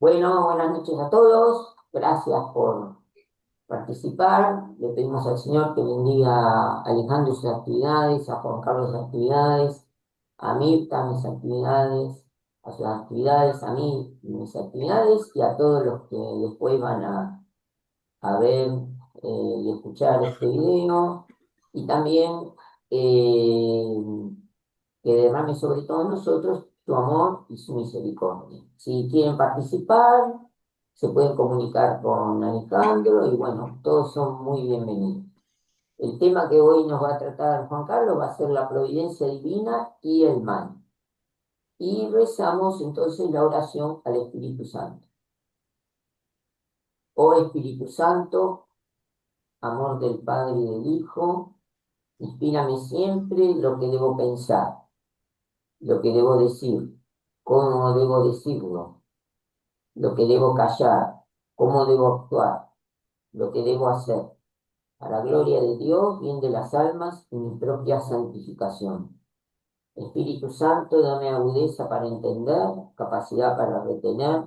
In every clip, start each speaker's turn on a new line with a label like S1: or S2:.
S1: Bueno, buenas noches a todos. Gracias por participar. Le pedimos al Señor que bendiga a Alejandro y sus actividades, a Juan Carlos sus actividades, a Mirta mis actividades, a sus actividades, a mí mis actividades y a todos los que después van a ver y escuchar este video. Y también eh, que derrame sobre todos nosotros su amor y su misericordia. Si quieren participar, se pueden comunicar con Alejandro y bueno, todos son muy bienvenidos. El tema que hoy nos va a tratar Juan Carlos va a ser la providencia divina y el mal. Y rezamos entonces la oración al Espíritu Santo. Oh Espíritu Santo, amor del Padre y del Hijo, inspírame siempre lo que debo pensar, lo que debo decir, cómo debo decirlo, lo que debo callar, cómo debo actuar, lo que debo hacer, a la gloria de Dios, bien de las almas y mi propia santificación. Espíritu Santo, dame agudeza para entender, capacidad para retener,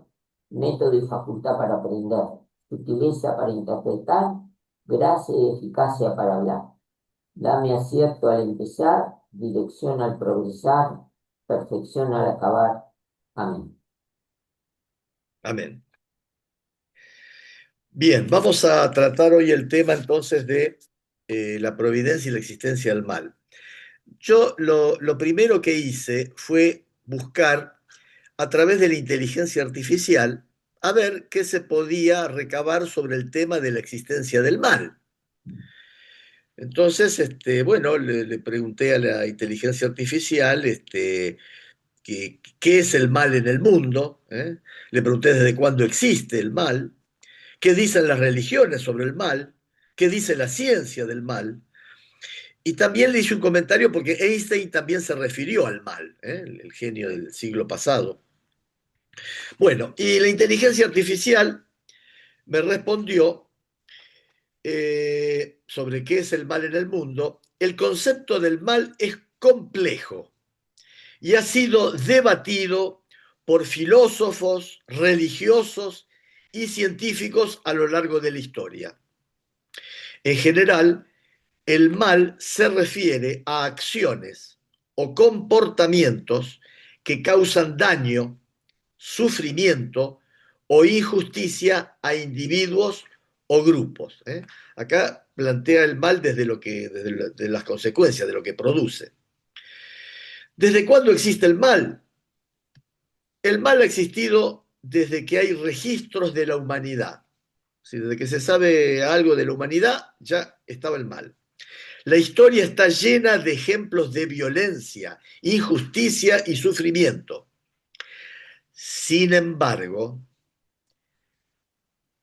S1: método y facultad para aprender, sutileza para interpretar, gracia y eficacia para hablar. Dame acierto al empezar, dirección al progresar, perfección al acabar. Amén.
S2: Amén. Bien, vamos a tratar hoy el tema entonces de la providencia y la existencia del mal. Yo lo primero que hice fue buscar a través de la inteligencia artificial a ver qué se podía recabar sobre el tema de la existencia del mal. Entonces, bueno, le pregunté a la inteligencia artificial, qué es el mal en el mundo, ¿eh? Le pregunté desde cuándo existe el mal, qué dicen las religiones sobre el mal, qué dice la ciencia del mal. Y también le hice un comentario porque Einstein también se refirió al mal, ¿eh? El genio del siglo pasado. Bueno, y la inteligencia artificial me respondió sobre qué es el mal en el mundo. El concepto del mal es complejo y ha sido debatido por filósofos, religiosos y científicos a lo largo de la historia. En general, el mal se refiere a acciones o comportamientos que causan daño, sufrimiento o injusticia a individuos o grupos. Acá plantea el mal desde las consecuencias, de lo que produce. ¿Desde cuándo existe el mal? El mal ha existido desde que hay registros de la humanidad. Sí, desde que se sabe algo de la humanidad, ya estaba el mal. La historia está llena de ejemplos de violencia, injusticia y sufrimiento. Sin embargo,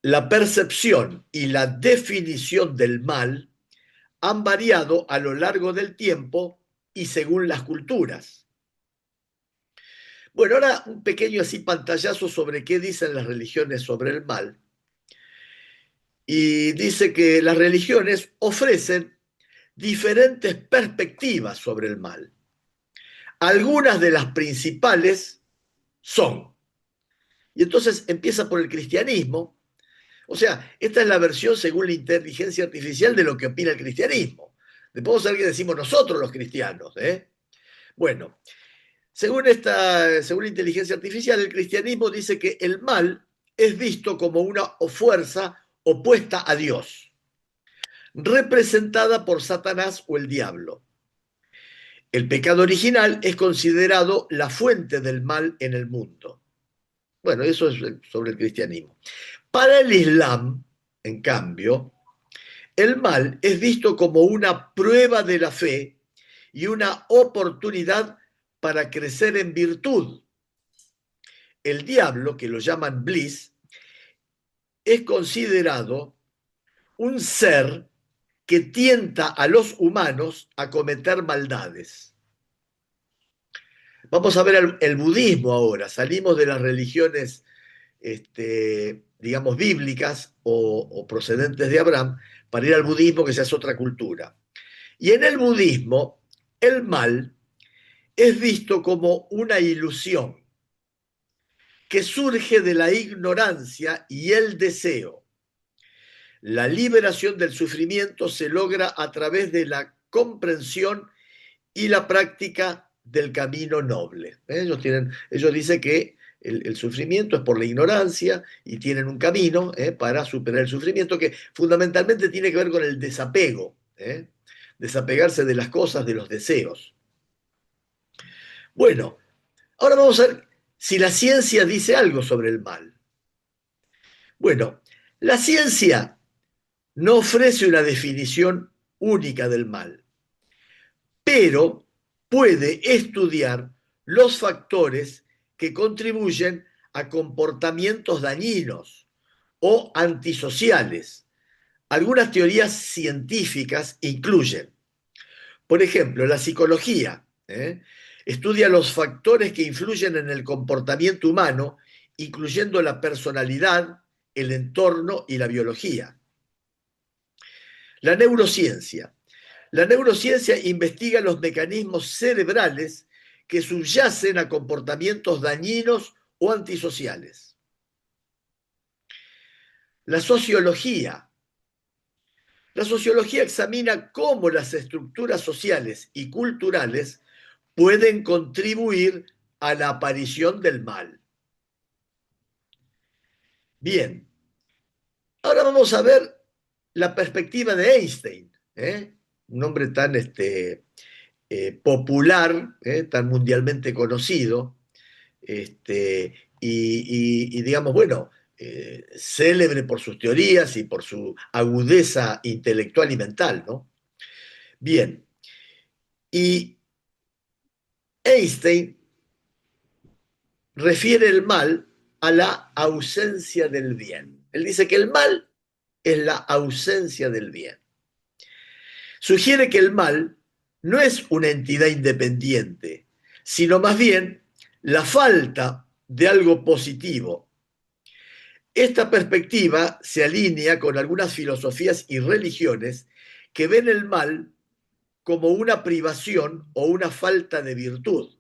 S2: la percepción y la definición del mal han variado a lo largo del tiempo y según las culturas. Bueno, ahora un pequeño así pantallazo sobre qué dicen las religiones sobre el mal. Y dice que las religiones ofrecen diferentes perspectivas sobre el mal. Algunas de las principales son. Y entonces empieza por el cristianismo. O sea, esta es la versión según la inteligencia artificial de lo que opina el cristianismo. Después vamos a ver qué decimos nosotros los cristianos. Bueno, según la inteligencia artificial, el cristianismo dice que el mal es visto como una fuerza opuesta a Dios, representada por Satanás o el diablo. El pecado original es considerado la fuente del mal en el mundo. Bueno, eso es sobre el cristianismo. Para el Islam, en cambio, el mal es visto como una prueba de la fe y una oportunidad para crecer en virtud. El diablo, que lo llaman Bliss, es considerado un ser que tienta a los humanos a cometer maldades. Vamos a ver el budismo ahora. Salimos de las religiones, digamos, bíblicas o procedentes de Abraham para ir al budismo, que ya es otra cultura. Y en el budismo, el mal es visto como una ilusión que surge de la ignorancia y el deseo. La liberación del sufrimiento se logra a través de la comprensión y la práctica del camino noble. Ellos dicen que el sufrimiento es por la ignorancia y tienen un camino para superar el sufrimiento que fundamentalmente tiene que ver con el desapego, desapegarse de las cosas, de los deseos. Bueno, ahora vamos a ver si la ciencia dice algo sobre el mal. Bueno, la ciencia no ofrece una definición única del mal, pero puede estudiar los factores que contribuyen a comportamientos dañinos o antisociales. Algunas teorías científicas incluyen, por ejemplo, la psicología, estudia los factores que influyen en el comportamiento humano, incluyendo la personalidad, el entorno y la biología. La neurociencia. La neurociencia investiga los mecanismos cerebrales que subyacen a comportamientos dañinos o antisociales. La sociología. La sociología examina cómo las estructuras sociales y culturales pueden contribuir a la aparición del mal. Bien, ahora vamos a ver la perspectiva de Einstein, un hombre tan popular, tan mundialmente conocido, y digamos, bueno, célebre por sus teorías y por su agudeza intelectual y mental, ¿no? Bien, y Einstein refiere el mal a la ausencia del bien. Él dice que el mal es la ausencia del bien. Sugiere que el mal no es una entidad independiente, sino más bien la falta de algo positivo. Esta perspectiva se alinea con algunas filosofías y religiones que ven el mal como una privación o una falta de virtud.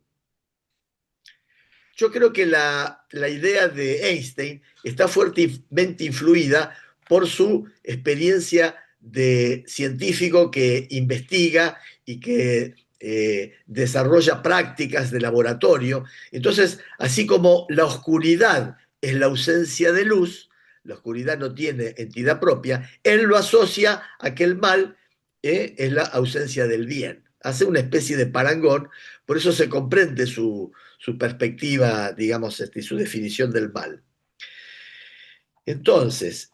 S2: Yo creo que la idea de Einstein está fuertemente influida por su experiencia de científico que investiga y que desarrolla prácticas de laboratorio. Entonces, así como la oscuridad es la ausencia de luz, la oscuridad no tiene entidad propia, él lo asocia a que el mal es la ausencia del bien. Hace una especie de parangón, por eso se comprende su perspectiva, digamos, y su definición del mal. Entonces,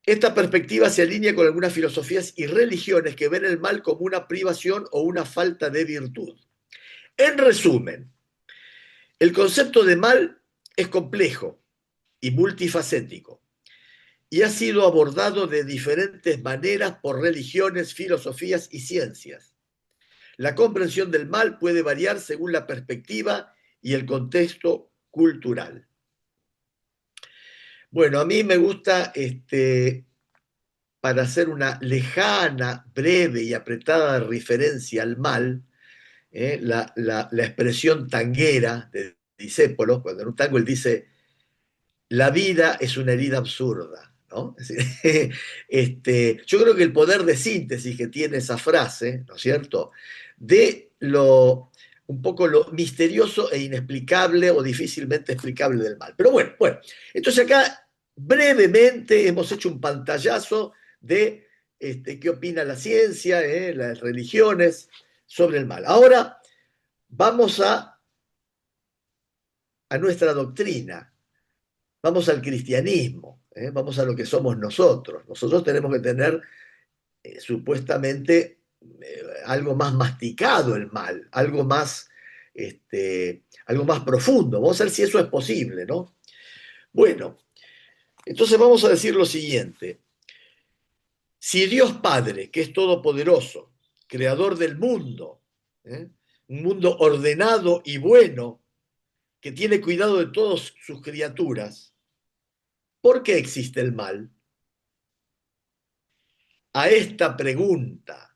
S2: esta perspectiva se alinea con algunas filosofías y religiones que ven el mal como una privación o una falta de virtud. En resumen, el concepto de mal es complejo y multifacético y ha sido abordado de diferentes maneras por religiones, filosofías y ciencias. La comprensión del mal puede variar según la perspectiva y el contexto cultural. Bueno, a mí me gusta, para hacer una lejana, breve y apretada referencia al mal, la expresión tanguera de Discépolo, cuando en un tango él dice, la vida es una herida absurda, ¿no? Es decir, yo creo que el poder de síntesis que tiene esa frase, ¿no es cierto?, de un poco lo misterioso e inexplicable o difícilmente explicable del mal. Pero bueno, entonces acá brevemente hemos hecho un pantallazo de qué opina la ciencia, las religiones sobre el mal. Ahora vamos a nuestra doctrina, vamos al cristianismo, vamos a lo que somos nosotros. Nosotros tenemos que tener supuestamente algo más masticado el mal, algo más profundo. Vamos a ver si eso es posible, ¿no? Bueno, entonces vamos a decir lo siguiente. Si Dios Padre, que es todopoderoso, creador del mundo, un mundo ordenado y bueno, que tiene cuidado de todas sus criaturas, ¿por qué existe el mal? A esta pregunta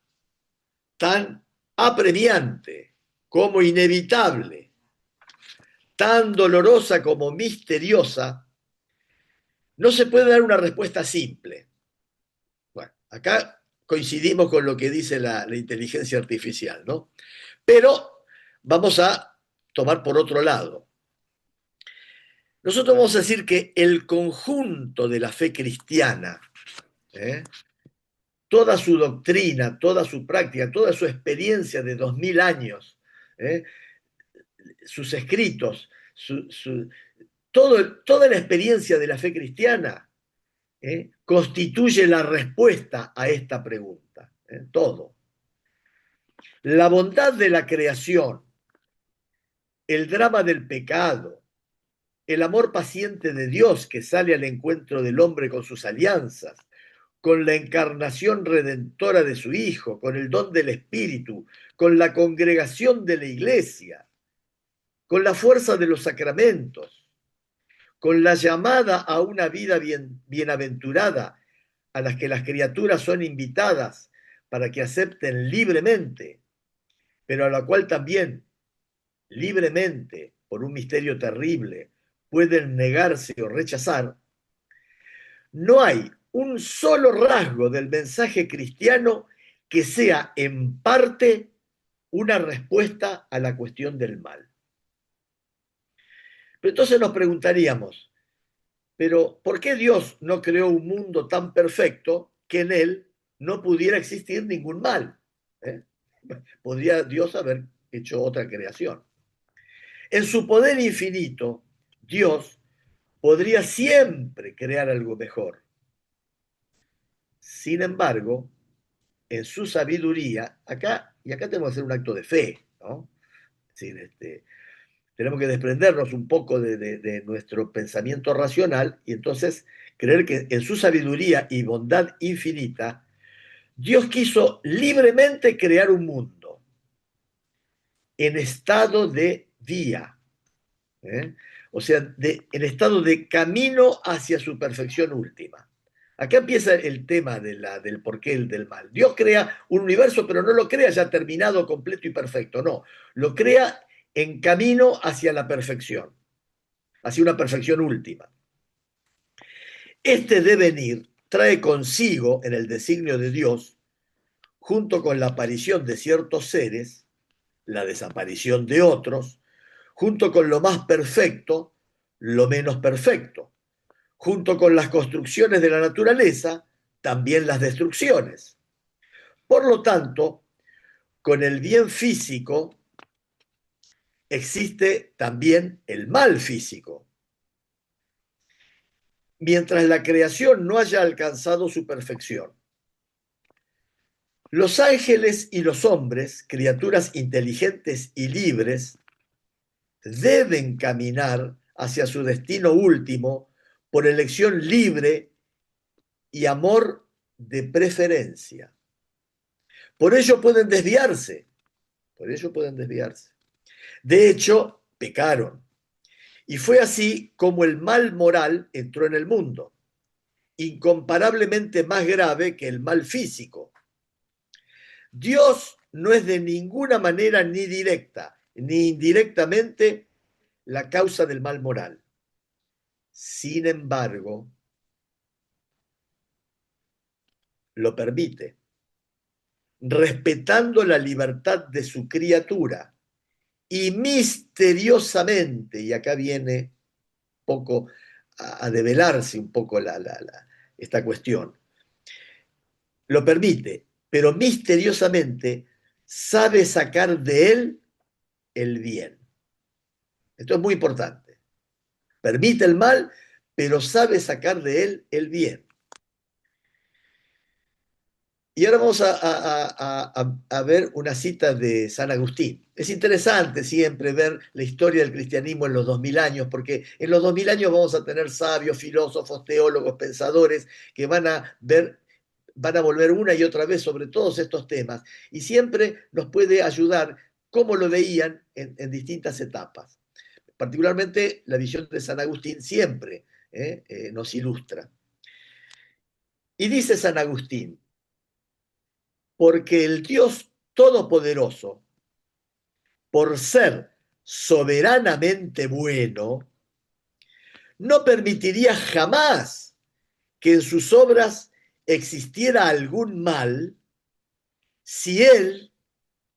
S2: tan apremiante como inevitable, tan dolorosa como misteriosa, no se puede dar una respuesta simple. Bueno, acá coincidimos con lo que dice la inteligencia artificial, ¿no? Pero vamos a tomar por otro lado. Nosotros vamos a decir que el conjunto de la fe cristiana, ¿eh? Toda su doctrina, toda su práctica, toda su experiencia de 2000 años, ¿eh? Sus escritos, toda la experiencia de la fe cristiana, constituye la respuesta a esta pregunta. Todo. La bondad de la creación, el drama del pecado, el amor paciente de Dios que sale al encuentro del hombre con sus alianzas, con la encarnación redentora de su Hijo, con el don del Espíritu, con la congregación de la Iglesia, con la fuerza de los sacramentos, con la llamada a una vida bienaventurada a las que las criaturas son invitadas para que acepten libremente, pero a la cual también libremente, por un misterio terrible, pueden negarse o rechazar, no hay un solo rasgo del mensaje cristiano que sea en parte una respuesta a la cuestión del mal. Pero entonces nos preguntaríamos, pero ¿por qué Dios no creó un mundo tan perfecto que en él no pudiera existir ningún mal? ¿Eh? Podría Dios haber hecho otra creación. En su poder infinito, Dios podría siempre crear algo mejor. Sin embargo, en su sabiduría, acá tenemos que hacer un acto de fe, ¿no? Es decir, tenemos que desprendernos un poco de nuestro pensamiento racional y entonces creer que en su sabiduría y bondad infinita, Dios quiso libremente crear un mundo en estado de vía, ¿eh? O sea, en estado de camino hacia su perfección última. Acá empieza el tema del porqué del mal. Dios crea un universo, pero no lo crea ya terminado, completo y perfecto, no. Lo crea en camino hacia la perfección, hacia una perfección última. Este devenir trae consigo, en el designio de Dios, junto con la aparición de ciertos seres, la desaparición de otros, junto con lo más perfecto, lo menos perfecto, junto con las construcciones de la naturaleza, también las destrucciones. Por lo tanto, con el bien físico existe también el mal físico. Mientras la creación no haya alcanzado su perfección, los ángeles y los hombres, criaturas inteligentes y libres, deben caminar hacia su destino último por elección libre y amor de preferencia. Por ello pueden desviarse, por ello pueden desviarse. De hecho, pecaron. Y fue así como el mal moral entró en el mundo, incomparablemente más grave que el mal físico. Dios no es de ninguna manera ni directa ni indirectamente la causa del mal moral. Sin embargo, lo permite, respetando la libertad de su criatura y misteriosamente, y acá viene poco a develarse un poco esta cuestión, lo permite, pero misteriosamente sabe sacar de él el bien. Esto es muy importante. Permite el mal, pero sabe sacar de él el bien. Y ahora vamos a ver una cita de San Agustín. Es interesante siempre ver la historia del cristianismo en los 2000 años, porque en los 2000 años vamos a tener sabios, filósofos, teólogos, pensadores que van a volver una y otra vez sobre todos estos temas, y siempre nos puede ayudar cómo lo veían en distintas etapas. Particularmente la visión de San Agustín siempre nos ilustra. Y dice San Agustín, porque el Dios Todopoderoso, por ser soberanamente bueno, no permitiría jamás que en sus obras existiera algún mal si él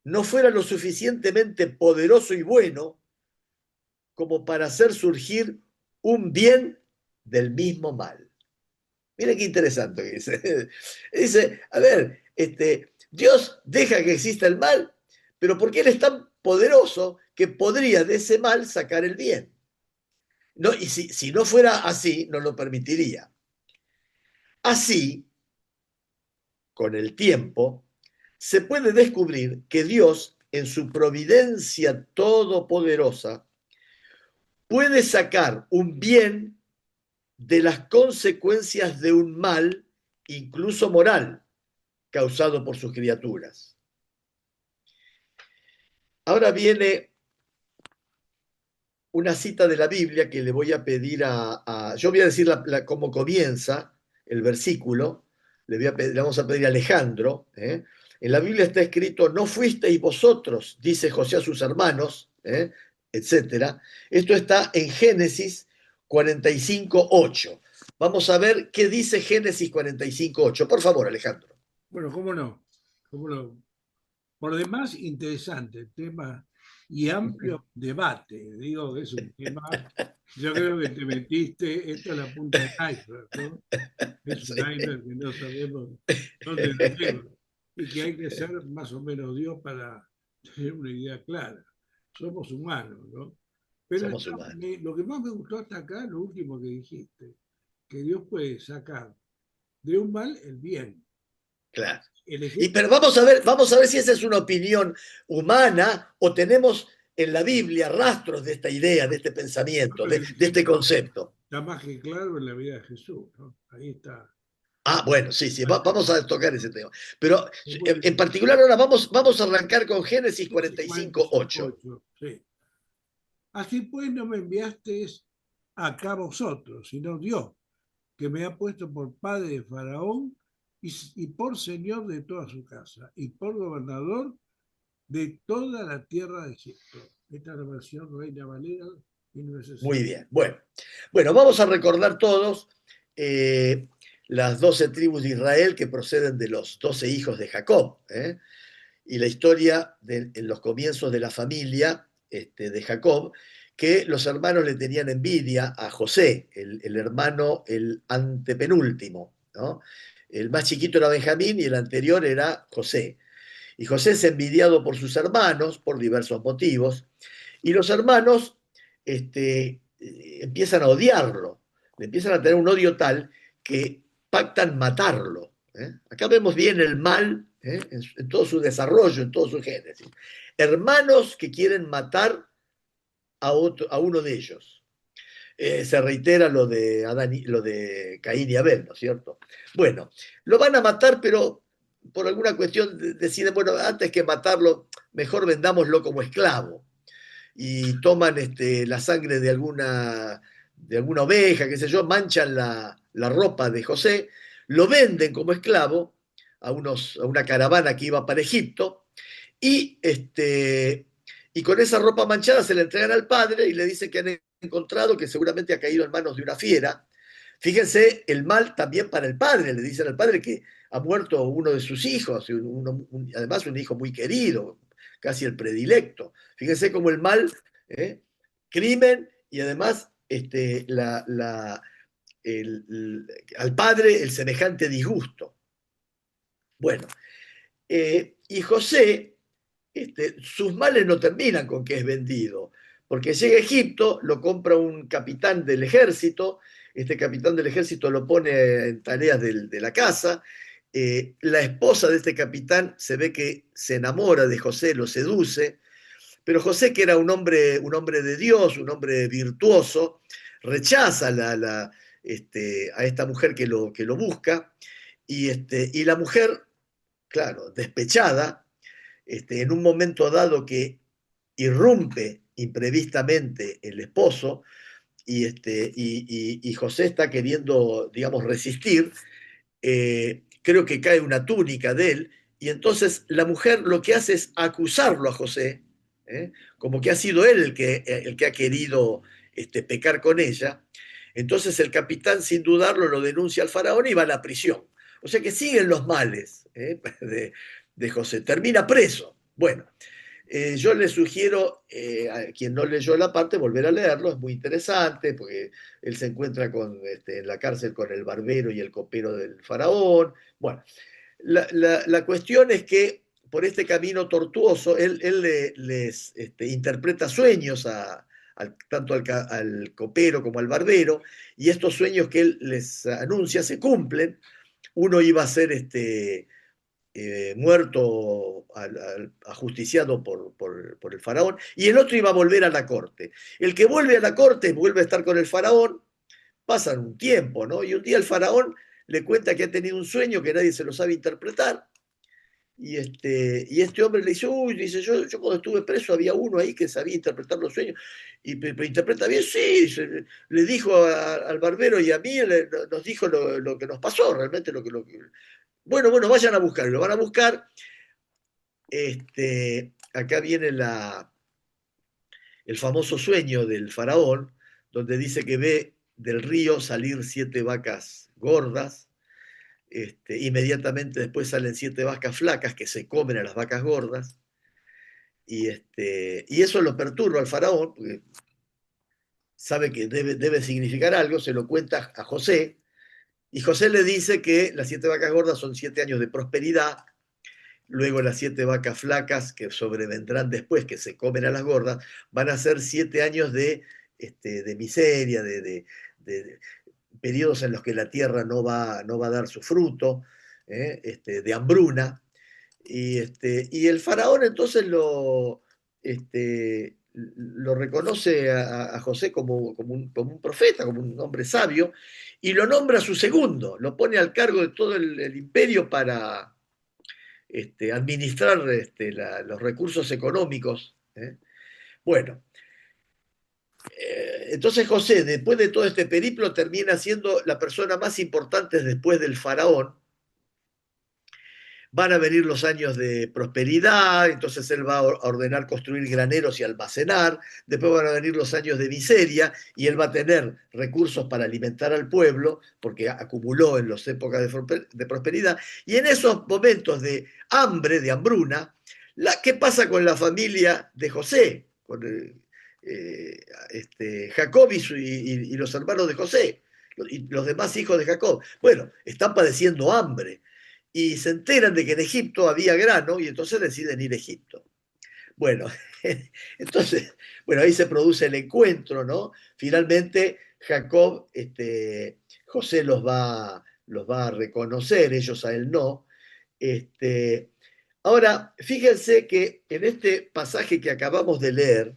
S2: no fuera lo suficientemente poderoso y bueno como para hacer surgir un bien del mismo mal. Mira qué interesante que dice. Dice, a ver, Dios deja que exista el mal, pero porque Él es tan poderoso que podría de ese mal sacar el bien. No, y si no fuera así, no lo permitiría. Así, con el tiempo, se puede descubrir que Dios, en su providencia todopoderosa, puede sacar un bien de las consecuencias de un mal, incluso moral, causado por sus criaturas. Ahora viene una cita de la Biblia que le voy a pedir yo voy a decir cómo comienza el versículo, le vamos a pedir a Alejandro. En la Biblia está escrito, no fuisteis vosotros, dice José a sus hermanos, etcétera. Esto está en Génesis 45:8. Vamos a ver qué dice Génesis 45:8. Por favor, Alejandro.
S3: Bueno, cómo no, cómo no. Por demás, interesante el tema y amplio debate. Digo que es un tema, yo creo que te metiste, esto es la punta del iceberg, ¿no? Es un
S2: Sí.
S3: iceberg que no sabemos dónde nos lleva y que hay que ser más o menos Dios para tener una idea clara. Somos humanos, ¿no? Pero
S2: Somos humanos.
S3: lo que más me gustó hasta acá, lo último que dijiste, que Dios puede sacar de un mal el bien.
S2: Claro.
S3: El
S2: Pero
S3: ejemplo,
S2: vamos a ver si esa es una opinión humana o tenemos en la Biblia rastros de esta idea, de este pensamiento,
S3: el
S2: de este
S3: ejemplo
S2: concepto.
S3: está más que claro en la vida de Jesús, ¿no? Ahí está.
S2: Ah, bueno, sí, sí, vamos a tocar ese tema. Pero
S3: Después,
S2: en particular ahora vamos a arrancar con Génesis 45:8.
S3: 45:8, sí. Así pues no me enviasteis acá vosotros, sino Dios, que me ha puesto por padre de Faraón y por señor de toda su casa, y por gobernador de toda la tierra de Egipto. Esta es la versión Reina Valera
S2: Muy
S3: 1960.
S2: bien. Bueno, vamos a recordar todos eh, las 12 tribus de Israel que proceden de los 12 hijos de Jacob. Y la historia en los comienzos de la familia de Jacob, que los hermanos le tenían envidia a José, el hermano, el antepenúltimo, ¿no? El más chiquito era Benjamín y el anterior era José. Y José es envidiado por sus hermanos por diversos motivos, y los hermanos empiezan a odiarlo, le empiezan a tener un odio tal que pactan matarlo. Acá vemos bien el mal en todo su desarrollo, en todo su génesis. Hermanos que quieren matar a uno de ellos. Se reitera lo de Caín y Abel, ¿no es cierto? Bueno, lo van a matar, pero por alguna cuestión deciden, bueno, antes que matarlo, mejor vendámoslo como esclavo. Y toman la sangre de alguna oveja, qué sé yo, manchan la ropa de José, lo venden como esclavo a una caravana que iba para Egipto, y, y con esa ropa manchada se la entregan al padre y le dicen que han encontrado que seguramente ha caído en manos de una fiera. Fíjense el mal también para el padre, le dicen al padre que ha muerto uno de sus hijos, además un hijo muy querido, casi el predilecto. Fíjense cómo el mal, ¿eh? Crimen y además al padre el semejante disgusto. Bueno, y José, sus males no terminan con que es vendido, porque llega a Egipto, lo compra un capitán del ejército, este capitán del ejército lo pone en tareas de la casa, la esposa de este capitán se ve que se enamora de José, lo seduce, pero José, que era un hombre de Dios, un hombre virtuoso, rechaza a esta mujer que lo busca, y la mujer, claro, despechada, en un momento dado que irrumpe imprevistamente el esposo y José está queriendo, digamos, resistir, creo que cae una túnica de él y entonces la mujer lo que hace es acusarlo a José ¿eh? Como que ha sido él el que ha querido pecar con ella. Entonces el capitán, sin dudarlo, lo denuncia al faraón y va a la prisión. O sea que siguen los males de José. Termina preso. Bueno, yo le sugiero a quien no leyó la parte volver a leerlo, es muy interesante, porque él se encuentra en la cárcel con el barbero y el copero del faraón. Bueno, la cuestión es que por este camino tortuoso, él les interpreta sueños tanto al copero como al barbero, y estos sueños que él les anuncia se cumplen. Uno iba a ser muerto, ajusticiado por el faraón, y el otro iba a volver a la corte. El que vuelve a la corte vuelve a estar con el faraón, pasan un tiempo, ¿no? Y un día el faraón le cuenta que ha tenido un sueño que nadie se lo sabe interpretar, y este hombre le dice, uy, dice, yo cuando estuve preso había uno ahí que sabía interpretar los sueños, y pero interpreta bien, sí, le dijo al barbero y a mí, nos dijo lo que nos pasó, realmente bueno, bueno, vayan a buscar, y lo van a buscar. Acá viene el famoso sueño del faraón, donde dice que ve del río salir 7 vacas gordas, inmediatamente después salen 7 vacas flacas que se comen a las vacas gordas, y eso lo perturba al faraón, porque sabe que debe significar algo, se lo cuenta a José, y José le dice que las 7 vacas gordas son 7 años de prosperidad. Luego las 7 vacas flacas que sobrevendrán después, que se comen a las gordas, van a ser 7 años de miseria, de periodos en los que la tierra no va a dar su fruto, de hambruna. Y el faraón entonces lo reconoce a José como un profeta, como un hombre sabio, y lo nombra su segundo, lo pone al cargo de todo el imperio para administrar los recursos económicos. Bueno, entonces José, después de todo este periplo, termina siendo la persona más importante después del faraón. Van a venir los años de prosperidad, entonces él va a ordenar construir graneros y almacenar, después van a venir los años de miseria y él va a tener recursos para alimentar al pueblo, porque acumuló en las épocas de prosperidad, y en esos momentos de hambre, de hambruna, ¿qué pasa con la familia de José? Con Jacob y los hermanos de José, y los demás hijos de Jacob. Bueno, están padeciendo hambre y se enteran de que en Egipto había grano y entonces deciden ir a Egipto. Bueno, entonces, bueno, ahí se produce el encuentro, ¿no? Finalmente Jacob, José los va a reconocer, ellos a él no. Ahora, fíjense que en este pasaje que acabamos de leer,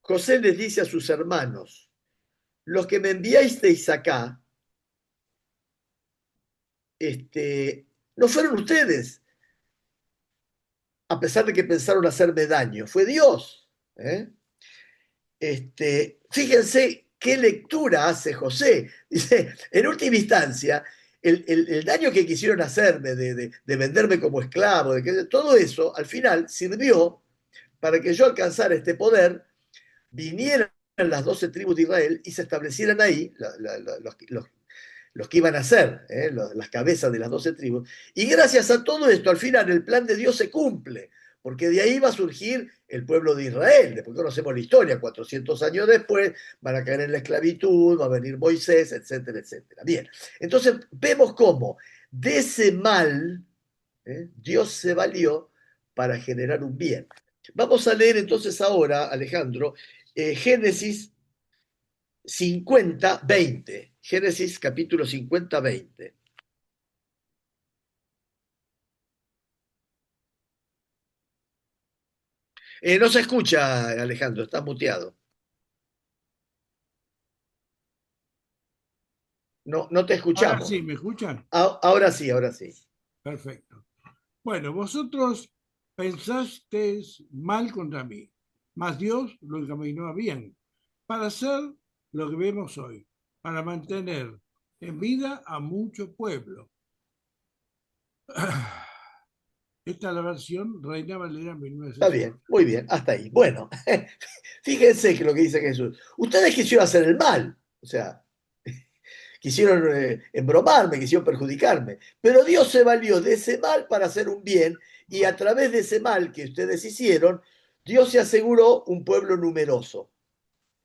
S2: José les dice a sus hermanos, los que me enviasteis acá, no fueron ustedes, a pesar de que pensaron hacerme daño, fue Dios. ¿eh? Fíjense qué lectura hace José. Dice, en última instancia, el daño que quisieron hacerme de venderme como esclavo, todo eso al final sirvió para que yo alcanzara este poder, vinieran las 12 tribus de Israel y se establecieran ahí los que iban a ser, las cabezas de las 12 tribus. Y gracias a todo esto, al final el plan de Dios se cumple, porque de ahí va a surgir el pueblo de Israel. Después conocemos la historia, 400 años después van a caer en la esclavitud, va a venir Moisés, etcétera, etcétera. Bien, entonces vemos cómo de ese mal Dios se valió para generar un bien. Vamos a leer entonces ahora, Alejandro, Génesis 50-20. Génesis capítulo 50-20. No se escucha, Alejandro, está muteado. No, no te
S3: Ahora
S2: escuchamos.
S3: sí, ¿me escuchan?
S2: Ahora sí, ahora sí.
S3: Perfecto. Bueno, vosotros pensasteis mal contra mí, mas Dios lo encaminó a bien, para hacer lo que vemos hoy, para mantener en vida a mucho pueblo. Esta es la versión Reina Valera
S2: Está
S3: 1960.
S2: bien, muy bien, hasta ahí. Bueno, fíjense que lo que dice Jesús. Ustedes quisieron hacer el mal, o sea, quisieron embromarme, quisieron perjudicarme, pero Dios se valió de ese mal para hacer un bien y a través de ese mal que ustedes hicieron, Dios se aseguró un pueblo numeroso.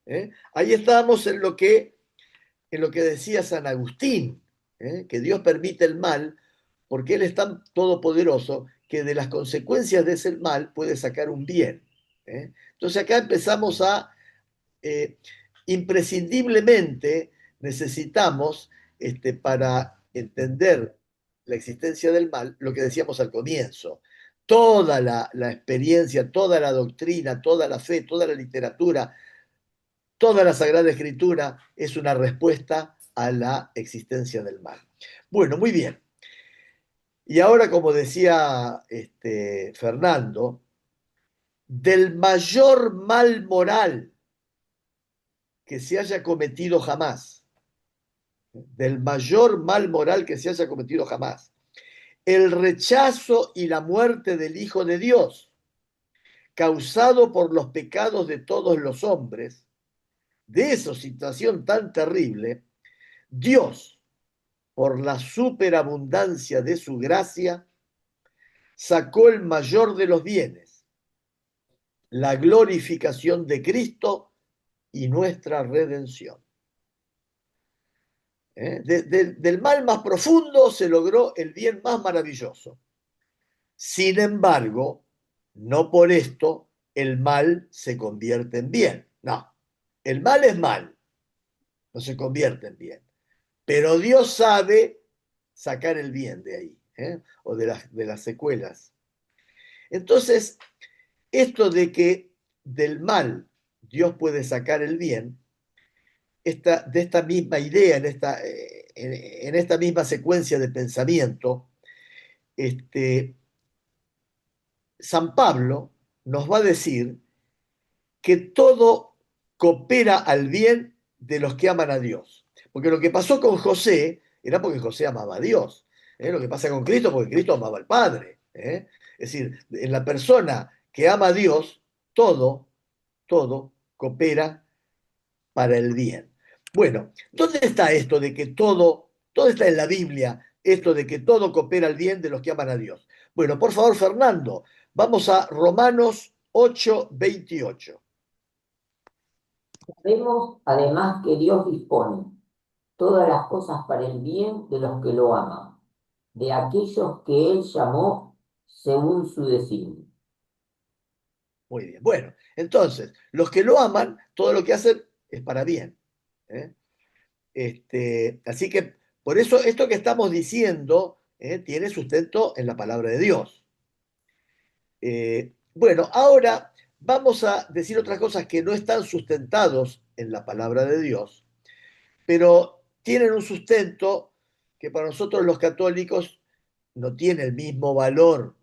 S2: ¿Eh? Ahí estamos en lo que decía San Agustín, que Dios permite el mal porque Él es tan todopoderoso que de las consecuencias de ese mal puede sacar un bien. Entonces acá empezamos a, eh, imprescindiblemente necesitamos, para entender la existencia del mal, lo que decíamos al comienzo. Toda la experiencia, toda la doctrina, toda la fe, toda la literatura, toda la Sagrada Escritura es una respuesta a la existencia del mal. Bueno, muy bien. Y ahora, como decía Fernando, del mayor mal moral que se haya cometido jamás, del mayor mal moral que se haya cometido jamás, el rechazo y la muerte del Hijo de Dios, causado por los pecados de todos los hombres, de esa situación tan terrible, Dios, por la superabundancia de su gracia, sacó el mayor de los bienes, la glorificación de Cristo y nuestra redención. Del mal más profundo se logró el bien más maravilloso. Sin embargo, no por esto el mal se convierte en bien. No, el mal es mal, no se convierte en bien. Pero Dios sabe sacar el bien de ahí, o de las secuelas. Entonces, esto de que del mal Dios puede sacar el bien, de esta misma idea, en esta misma secuencia de pensamiento, San Pablo nos va a decir que todo coopera al bien de los que aman a Dios. Porque lo que pasó con José era porque José amaba a Dios. Lo que pasa con Cristo porque Cristo amaba al Padre. Es decir, en la persona que ama a Dios, todo coopera para el bien. Bueno, ¿dónde está esto de que todo está en la Biblia, esto de que todo coopera al bien de los que aman a Dios? Bueno, por favor, Fernando, vamos a Romanos 8:28.
S1: Sabemos además que Dios dispone todas las cosas para el bien de los que lo aman, de aquellos que Él llamó según su designio.
S2: Muy bien. Bueno, entonces, los que lo aman, todo lo que hacen es para bien. ¿eh? Así que por eso esto que estamos diciendo tiene sustento en la palabra de Dios. Bueno, ahora vamos a decir otras cosas que no están sustentados en la palabra de Dios, pero tienen un sustento que para nosotros los católicos no tiene el mismo valor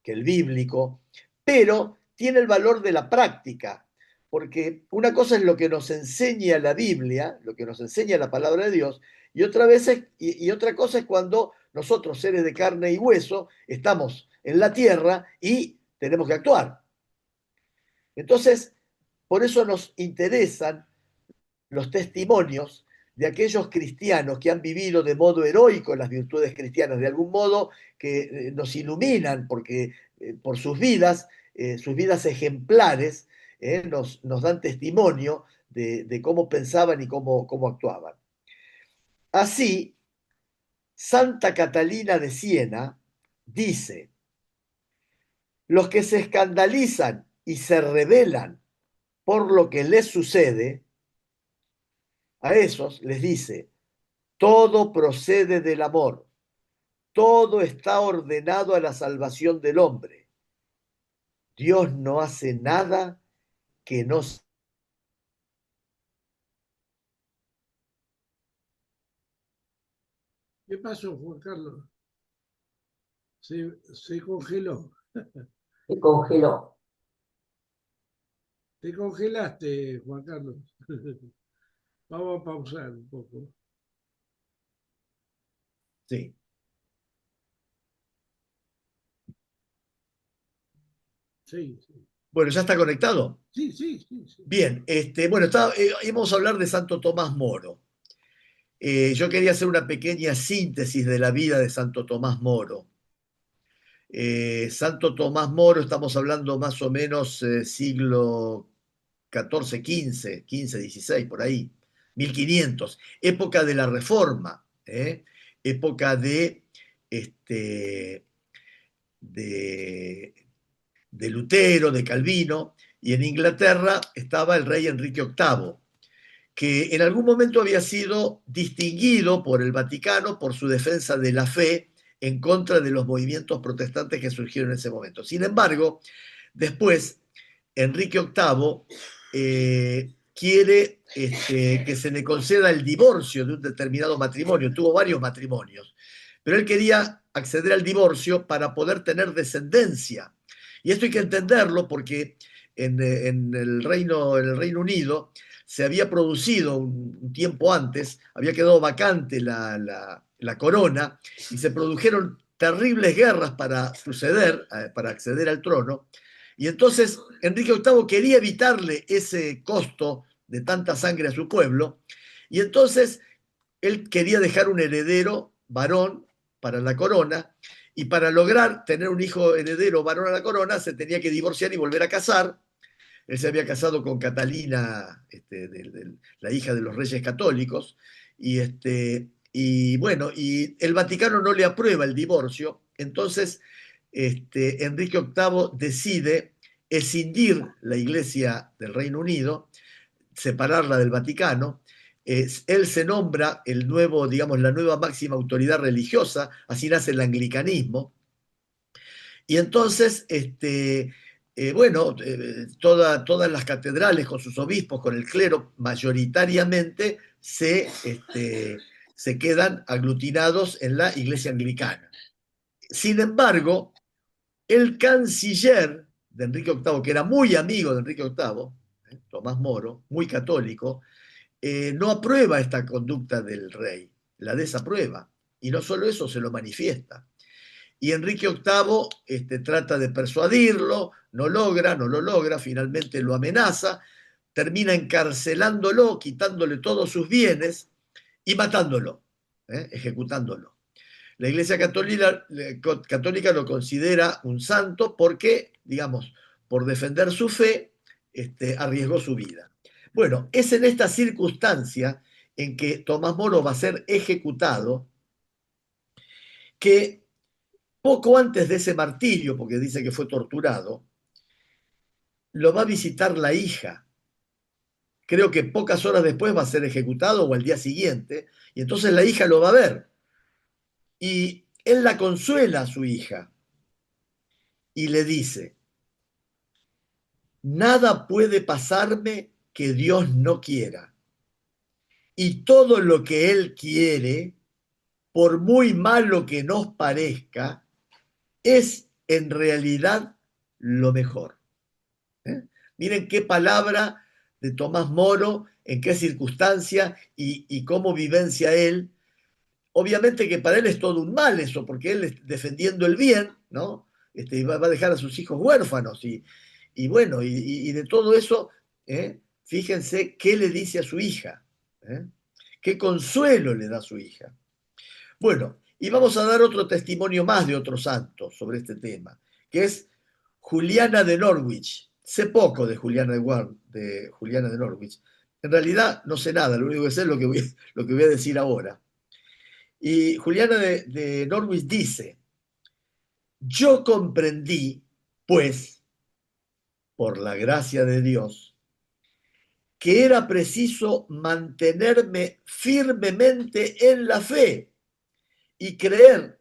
S2: que el bíblico, pero tiene el valor de la práctica, porque una cosa es lo que nos enseña la Biblia, lo que nos enseña la palabra de Dios, y otra cosa es cuando nosotros, seres de carne y hueso, estamos en la tierra y tenemos que actuar. Entonces, por eso nos interesan los testimonios de aquellos cristianos que han vivido de modo heroico las virtudes cristianas, de algún modo que nos iluminan, porque por sus vidas ejemplares, nos dan testimonio de cómo pensaban y cómo actuaban. Así, Santa Catalina de Siena dice, los que se escandalizan y se rebelan por lo que les sucede, a esos les dice, todo procede del amor, todo está ordenado a la salvación del hombre. Dios no hace nada que no...
S3: ¿Qué pasó, Juan Carlos? Se congeló.
S1: Se congeló.
S3: Te congelaste, Juan Carlos. Vamos a pausar un poco.
S2: Sí.
S3: Sí, sí.
S2: Bueno, ¿ya está conectado?
S3: Sí, sí, sí, sí.
S2: Bien, bueno, íbamos a hablar de Santo Tomás Moro. Yo quería hacer una pequeña síntesis de la vida de Santo Tomás Moro. Santo Tomás Moro, estamos hablando más o menos siglo XIV, XV, XVI, por ahí, 1500, época de la Reforma, época este, de, de Lutero, de Calvino, y en Inglaterra estaba el rey Enrique VIII, que en algún momento había sido distinguido por el Vaticano por su defensa de la fe en contra de los movimientos protestantes que surgieron en ese momento. Sin embargo, después, Enrique VIII quiere que se le conceda el divorcio de un determinado matrimonio. Tuvo varios matrimonios, pero él quería acceder al divorcio para poder tener descendencia. Y esto hay que entenderlo porque en el Reino Unido se había producido un tiempo antes, había quedado vacante la corona y se produjeron terribles guerras para suceder, para acceder al trono. Y entonces Enrique VIII quería evitarle ese costo de tanta sangre a su pueblo, y entonces él quería dejar un heredero varón para la corona, y para lograr tener un hijo heredero varón a la corona se tenía que divorciar y volver a casar. Él se había casado con Catalina, la hija de los reyes católicos, y bueno, y el Vaticano no le aprueba el divorcio, entonces Enrique VIII decide escindir la Iglesia del Reino Unido, separarla del Vaticano. Él se nombra el nuevo, digamos, la nueva máxima autoridad religiosa, así nace el anglicanismo, y entonces, bueno, todas las catedrales con sus obispos, con el clero, mayoritariamente se quedan aglutinados en la iglesia anglicana. Sin embargo, el canciller de Enrique VIII, que era muy amigo de Enrique VIII, Tomás Moro, muy católico, no aprueba esta conducta del rey, la desaprueba. Y no solo eso, se lo manifiesta. Y Enrique VIII trata de persuadirlo, no lo logra, finalmente lo amenaza, termina encarcelándolo, quitándole todos sus bienes y matándolo, ejecutándolo. La Iglesia Católica lo considera un santo porque, digamos, por defender su fe, arriesgó su vida. Bueno, es en esta circunstancia en que Tomás Moro va a ser ejecutado que poco antes de ese martirio, porque dice que fue torturado, lo va a visitar la hija. Creo que pocas horas después va a ser ejecutado o al día siguiente, y entonces la hija lo va a ver. Y él la consuela a su hija y le dice, nada puede pasarme que Dios no quiera. Y todo lo que Él quiere, por muy malo que nos parezca, es en realidad lo mejor. Miren qué palabra de Tomás Moro, en qué circunstancia y cómo vivencia él. Obviamente que para él es todo un mal eso, porque él defendiendo el bien, ¿no? Va a dejar a sus hijos huérfanos y bueno, y de todo eso, fíjense qué le dice a su hija, qué consuelo le da a su hija. Bueno, y vamos a dar otro testimonio más de otro santo sobre este tema, que es Juliana de Norwich. Sé poco de Juliana de Norwich. En realidad no sé nada, lo único que sé es lo que voy a decir ahora. Y Juliana de Norwich dice, yo comprendí, pues, por la gracia de Dios, que era preciso mantenerme firmemente en la fe y creer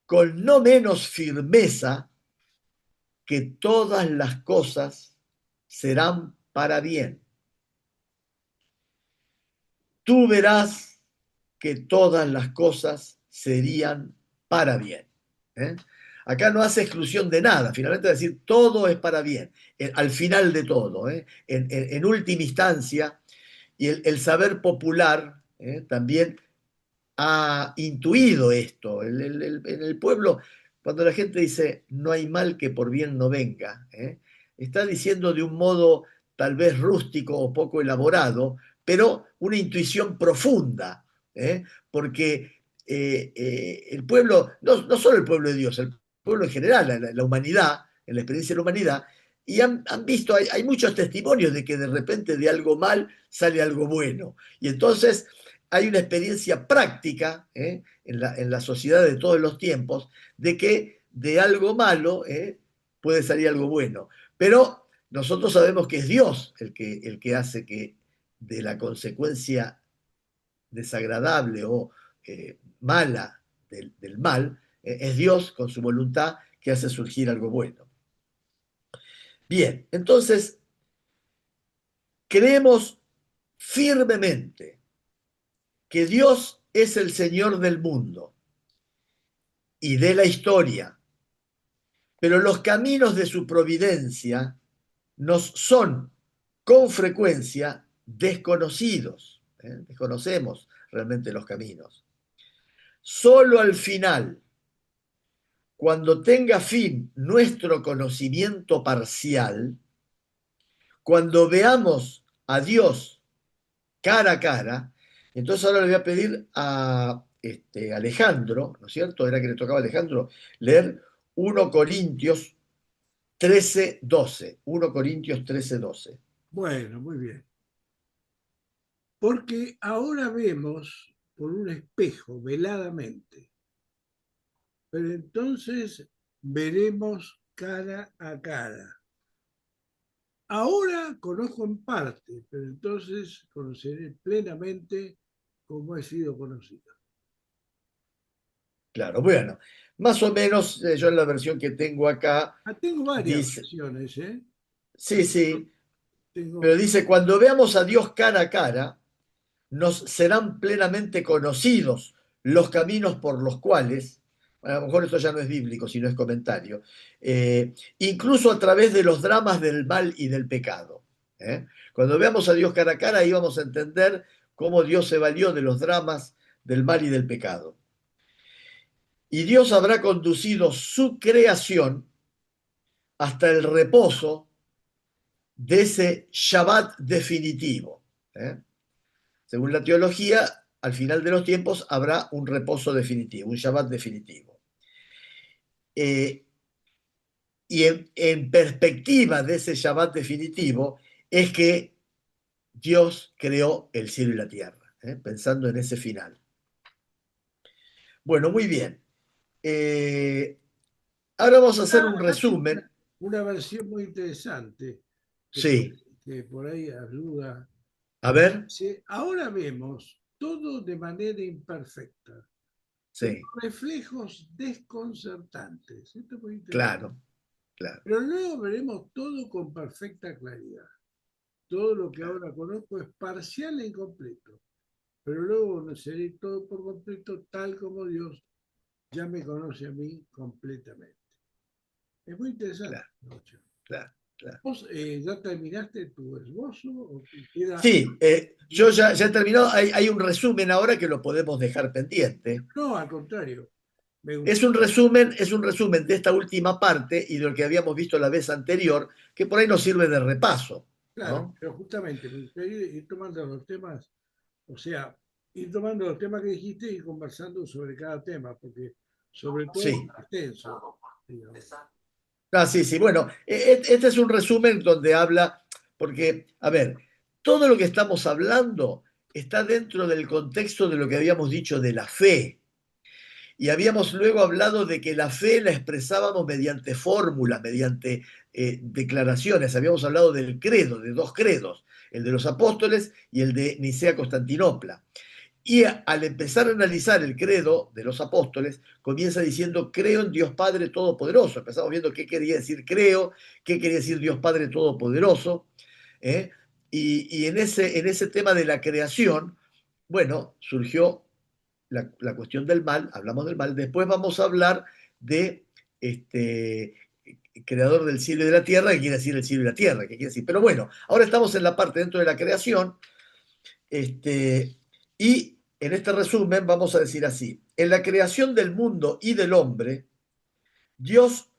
S2: con no menos firmeza que todas las cosas serán para bien. Tú verás que todas las cosas serían para bien. ¿eh? Acá no hace exclusión de nada, finalmente va a decir todo es para bien, al final de todo, en última instancia, y el saber popular también ha intuido esto. En el pueblo, cuando la gente dice no hay mal que por bien no venga, está diciendo de un modo tal vez rústico o poco elaborado, pero una intuición profunda, porque el pueblo, no solo el pueblo de Dios, el pueblo en general, la humanidad, en la experiencia de la humanidad, y han visto, hay muchos testimonios de que de repente de algo mal sale algo bueno. Y entonces hay una experiencia práctica en la sociedad de todos los tiempos de que de algo malo puede salir algo bueno. Pero nosotros sabemos que es Dios el que hace que de la consecuencia desagradable o mala del mal, es Dios con su voluntad que hace surgir algo bueno. Bien, entonces creemos firmemente que Dios es el Señor del mundo y de la historia, pero los caminos de su providencia nos son con frecuencia desconocidos. Desconocemos realmente los caminos. Solo al final, cuando tenga fin nuestro conocimiento parcial, cuando veamos a Dios cara a cara, entonces ahora le voy a pedir a Alejandro, ¿no es cierto? Era que le tocaba a Alejandro leer 1 Corintios 13:12. 1 Corintios 13:12.
S3: Bueno, muy bien. Porque ahora vemos por un espejo veladamente, pero entonces veremos cara a cara. Ahora conozco en parte, pero entonces conoceré plenamente como he sido conocido.
S2: Claro, bueno, más o menos yo en la versión que tengo acá
S3: Tengo varias
S2: dice,
S3: versiones, ¿eh?
S2: sí, sí, pero
S3: Tengo,
S2: dice, cuando veamos a Dios cara a cara, nos serán plenamente conocidos los caminos por los cuales, a lo mejor esto ya no es bíblico, sino es comentario, incluso a través de los dramas del mal y del pecado. Cuando veamos a Dios cara a cara, ahí vamos a entender cómo Dios se valió de los dramas del mal y del pecado. Y Dios habrá conducido su creación hasta el reposo de ese Shabbat definitivo. Según la teología, al final de los tiempos habrá un reposo definitivo, un Shabbat definitivo. Y en perspectiva de ese Shabbat definitivo es que Dios creó el cielo y la tierra, pensando en ese final. Bueno, muy bien. Ahora vamos a hacer un
S3: hay
S2: resumen.
S3: una versión muy interesante
S2: Sí,
S3: que por ahí ayuda.
S2: a ver.
S3: Sí, ahora vemos todo de manera imperfecta, como
S2: Sí,
S3: reflejos desconcertantes. Esto es muy interesante.
S2: claro, claro.
S3: Pero luego veremos todo con perfecta claridad. Todo lo que
S2: Claro.
S3: ahora conozco es parcial e incompleto, pero luego conoceré todo por completo tal como Dios ya me conoce a mí completamente. Es muy interesante.
S2: Claro, claro, claro.
S3: ¿Vos ya terminaste tu esbozo o te queda?
S2: Sí, yo ya he terminado. Hay un resumen ahora que lo podemos dejar pendiente.
S3: No, al contrario. Me
S2: Es
S3: gustó.
S2: un resumen de esta última parte y de lo que habíamos visto la vez anterior, que por ahí nos sirve de repaso,
S3: Claro,
S2: ¿no?
S3: pero justamente me gustaría ir tomando los temas, o sea, ir tomando los temas que dijiste y conversando sobre cada tema, porque sobre todo
S2: Sí.
S3: es extenso, digamos.
S2: Ah, sí, sí. Bueno, este es un resumen donde habla, porque, a ver, todo lo que estamos hablando está dentro del contexto de lo que habíamos dicho de la fe. Y habíamos luego hablado de que la fe la expresábamos mediante fórmulas, mediante declaraciones. Habíamos hablado del credo, de dos credos, el de los apóstoles y el de Nicea-Constantinopla. Y al empezar a analizar el credo de los apóstoles, comienza diciendo, creo en Dios Padre Todopoderoso. Empezamos viendo qué quería decir creo, qué quería decir Dios Padre Todopoderoso. ¿eh? Y en ese tema de la creación, bueno, surgió la cuestión del mal, hablamos del mal, después vamos a hablar de este creador del cielo y de la tierra, que quiere decir el cielo y la tierra, que quiere decir. Pero bueno, ahora estamos en la parte dentro de la creación, y en este resumen vamos a decir así, en la creación del mundo y del hombre, Dios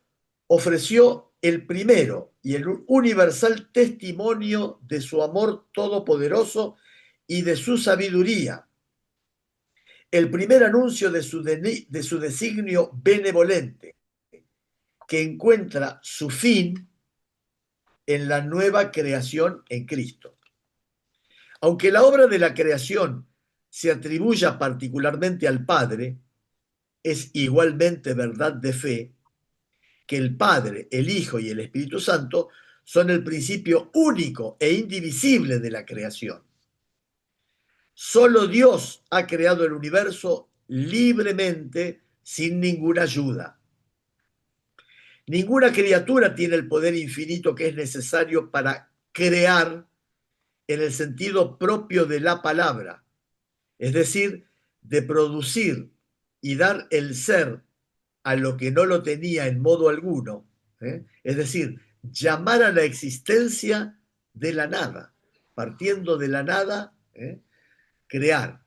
S2: ofreció el primero y el universal testimonio de su amor todopoderoso y de su sabiduría, el primer anuncio de su designio benevolente, que encuentra su fin en la nueva creación en Cristo. Aunque la obra de la creación se atribuya particularmente al Padre, es igualmente verdad de fe que el Padre, el Hijo y el Espíritu Santo son el principio único e indivisible de la creación. Solo Dios ha creado el universo libremente, sin ninguna ayuda. Ninguna criatura tiene el poder infinito que es necesario para crear en el sentido propio de la palabra, es decir, de producir y dar el ser a lo que no lo tenía en modo alguno, es decir, llamar a la existencia de la nada, partiendo de la nada, crear.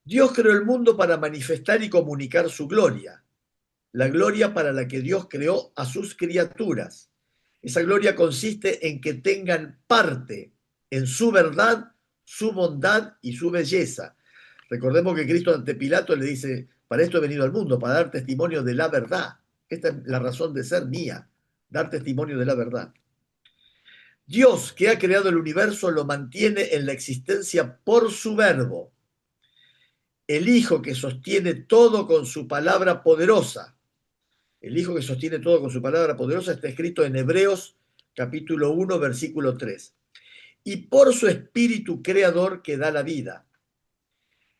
S2: Dios creó el mundo para manifestar y comunicar su gloria, la gloria para la que Dios creó a sus criaturas. Esa gloria consiste en que tengan parte en su verdad, su bondad y su belleza. Recordemos que Cristo ante Pilato le dice, para esto he venido al mundo, para dar testimonio de la verdad. Esta es la razón de ser mía, dar testimonio de la verdad. Dios, que ha creado el universo, lo mantiene en la existencia por su verbo. El Hijo que sostiene todo con su palabra poderosa. El Hijo que sostiene todo con su palabra poderosa está escrito en Hebreos capítulo 1, versículo 3. Y por su Espíritu Creador que da la vida.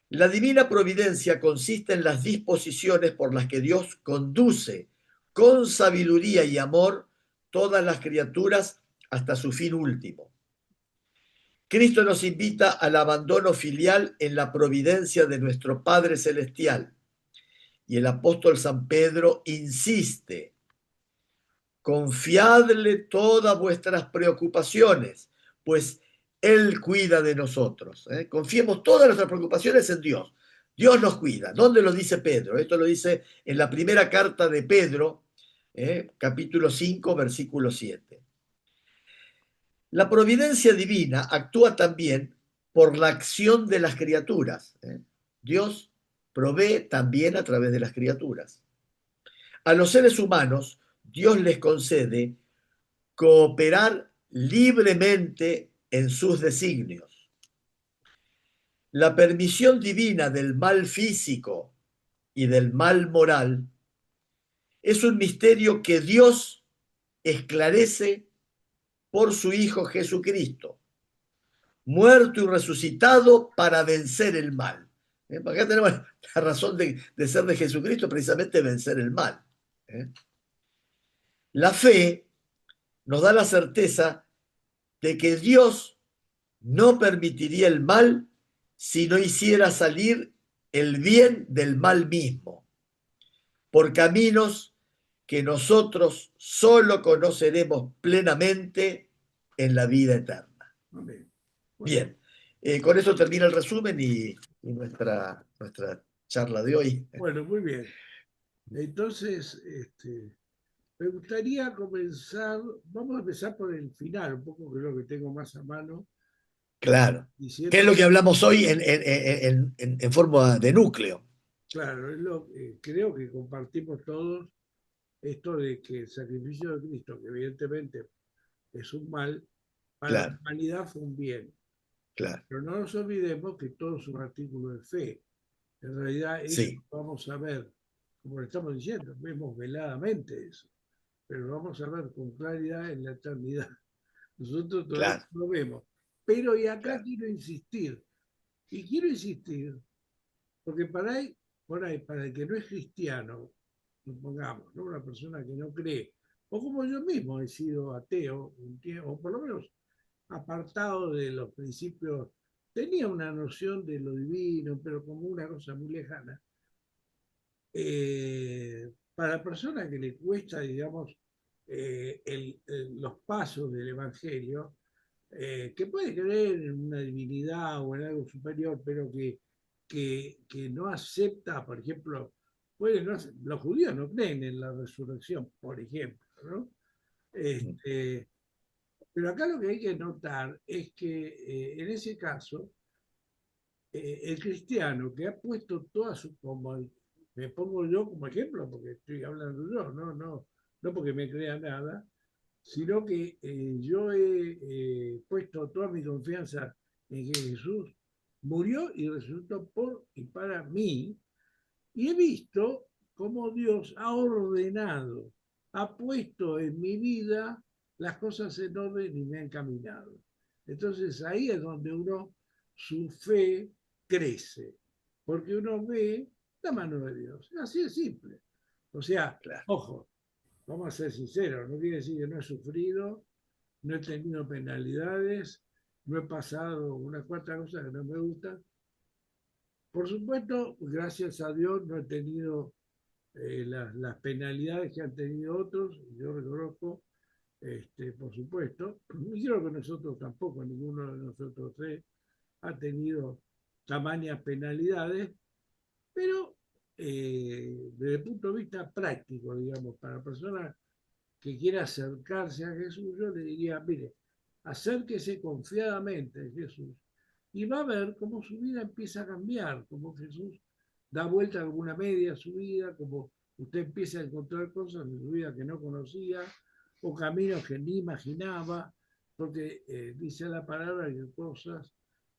S2: La divina providencia consiste en las disposiciones por las que Dios conduce con sabiduría y amor todas las criaturas hasta su fin último. Cristo nos invita al abandono filial en la providencia de nuestro Padre Celestial. Y el apóstol San Pedro insiste: confiadle todas vuestras preocupaciones, pues Él cuida de nosotros. Confiemos todas nuestras preocupaciones en Dios. Dios nos cuida. ¿Dónde lo dice Pedro? Esto lo dice en la primera carta de Pedro, capítulo 5, versículo 7. La providencia divina actúa también por la acción de las criaturas. Dios provee también a través de las criaturas. A los seres humanos, Dios les concede cooperar libremente en sus designios. La permisión divina del mal físico y del mal moral es un misterio que Dios esclarece por su Hijo Jesucristo, muerto y resucitado para vencer el mal. Acá tenemos la razón de ser de Jesucristo, precisamente vencer el mal. La fe nos da la certeza de que Dios no permitiría el mal si no hiciera salir el bien del mal mismo, por caminos que nosotros solo conoceremos plenamente en la vida eterna.
S3: Amén. Bueno,
S2: Bien, con eso termina el resumen y nuestra charla de hoy.
S3: bueno, muy bien. Entonces, me gustaría comenzar, vamos a empezar por el final, un poco que es lo que tengo más a mano,
S2: Claro. ¿Qué es
S3: diciendo,
S2: lo que hablamos hoy en forma de núcleo?
S3: claro, creo que compartimos todos esto de que el sacrificio de Cristo, que evidentemente es un mal, para la
S2: Claro,
S3: humanidad fue un bien.
S2: claro.
S3: Pero no nos olvidemos que todo es un artículo de fe. En realidad, eso
S2: Sí,
S3: lo vamos a ver, como le estamos diciendo, vemos veladamente eso, pero lo vamos a ver con claridad en la eternidad. Nosotros todavía
S2: claro,
S3: no lo vemos. Pero y acá
S2: claro.
S3: quiero insistir, porque para el que no es cristiano, supongamos, ¿no? Una persona que no cree, o como yo mismo he sido ateo un tiempo, o por lo menos apartado de los principios, tenía una noción de lo divino, pero como una cosa muy lejana. Para la persona que le cuesta, digamos, los pasos del Evangelio, que puede creer en una divinidad o en algo superior, pero que no acepta, por ejemplo, Bueno, los judíos no creen en la resurrección, por ejemplo, ¿no?
S2: Mm.
S3: Pero acá lo que hay que notar es que en ese caso, el cristiano que ha puesto toda su, como me pongo yo como ejemplo, porque estoy hablando yo, no porque me crea nada, sino que yo he puesto toda mi confianza en que Jesús murió y resucitó por y para mí, y he visto cómo Dios ha ordenado, ha puesto en mi vida las cosas en orden y me ha encaminado. Entonces ahí es donde uno, su fe crece, porque uno ve la mano de Dios. Así es simple. O sea,
S2: Claro.
S3: ojo, vamos a ser sinceros, no quiere decir que no he sufrido, no he tenido penalidades, no he pasado una cuarta cosa que no me gusta. Por supuesto, gracias a Dios no he tenido las penalidades que han tenido otros, yo reconozco, por supuesto, y creo que nosotros tampoco, ninguno de nosotros tres ha tenido tamañas penalidades, pero desde el punto de vista práctico, digamos, para personas que quiera acercarse a Jesús, yo le diría, mire, acérquese confiadamente a Jesús y va a ver cómo su vida empieza a cambiar, cómo Jesús da vuelta alguna media a su vida, como usted empieza a encontrar cosas en su vida que no conocía o caminos que ni imaginaba, porque dice la palabra que cosas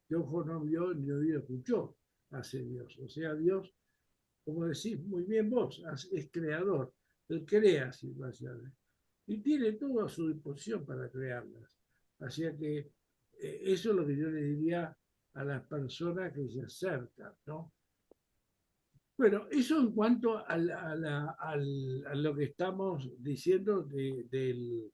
S3: que ojo no vio ni oído escuchó, hace Dios. O sea, Dios, como decís muy bien vos, es creador, Él crea situaciones y tiene todo a su disposición para crearlas. Así que eso es lo que yo le diría a las personas que se acercan, ¿no? Bueno, eso en cuanto a lo que estamos diciendo de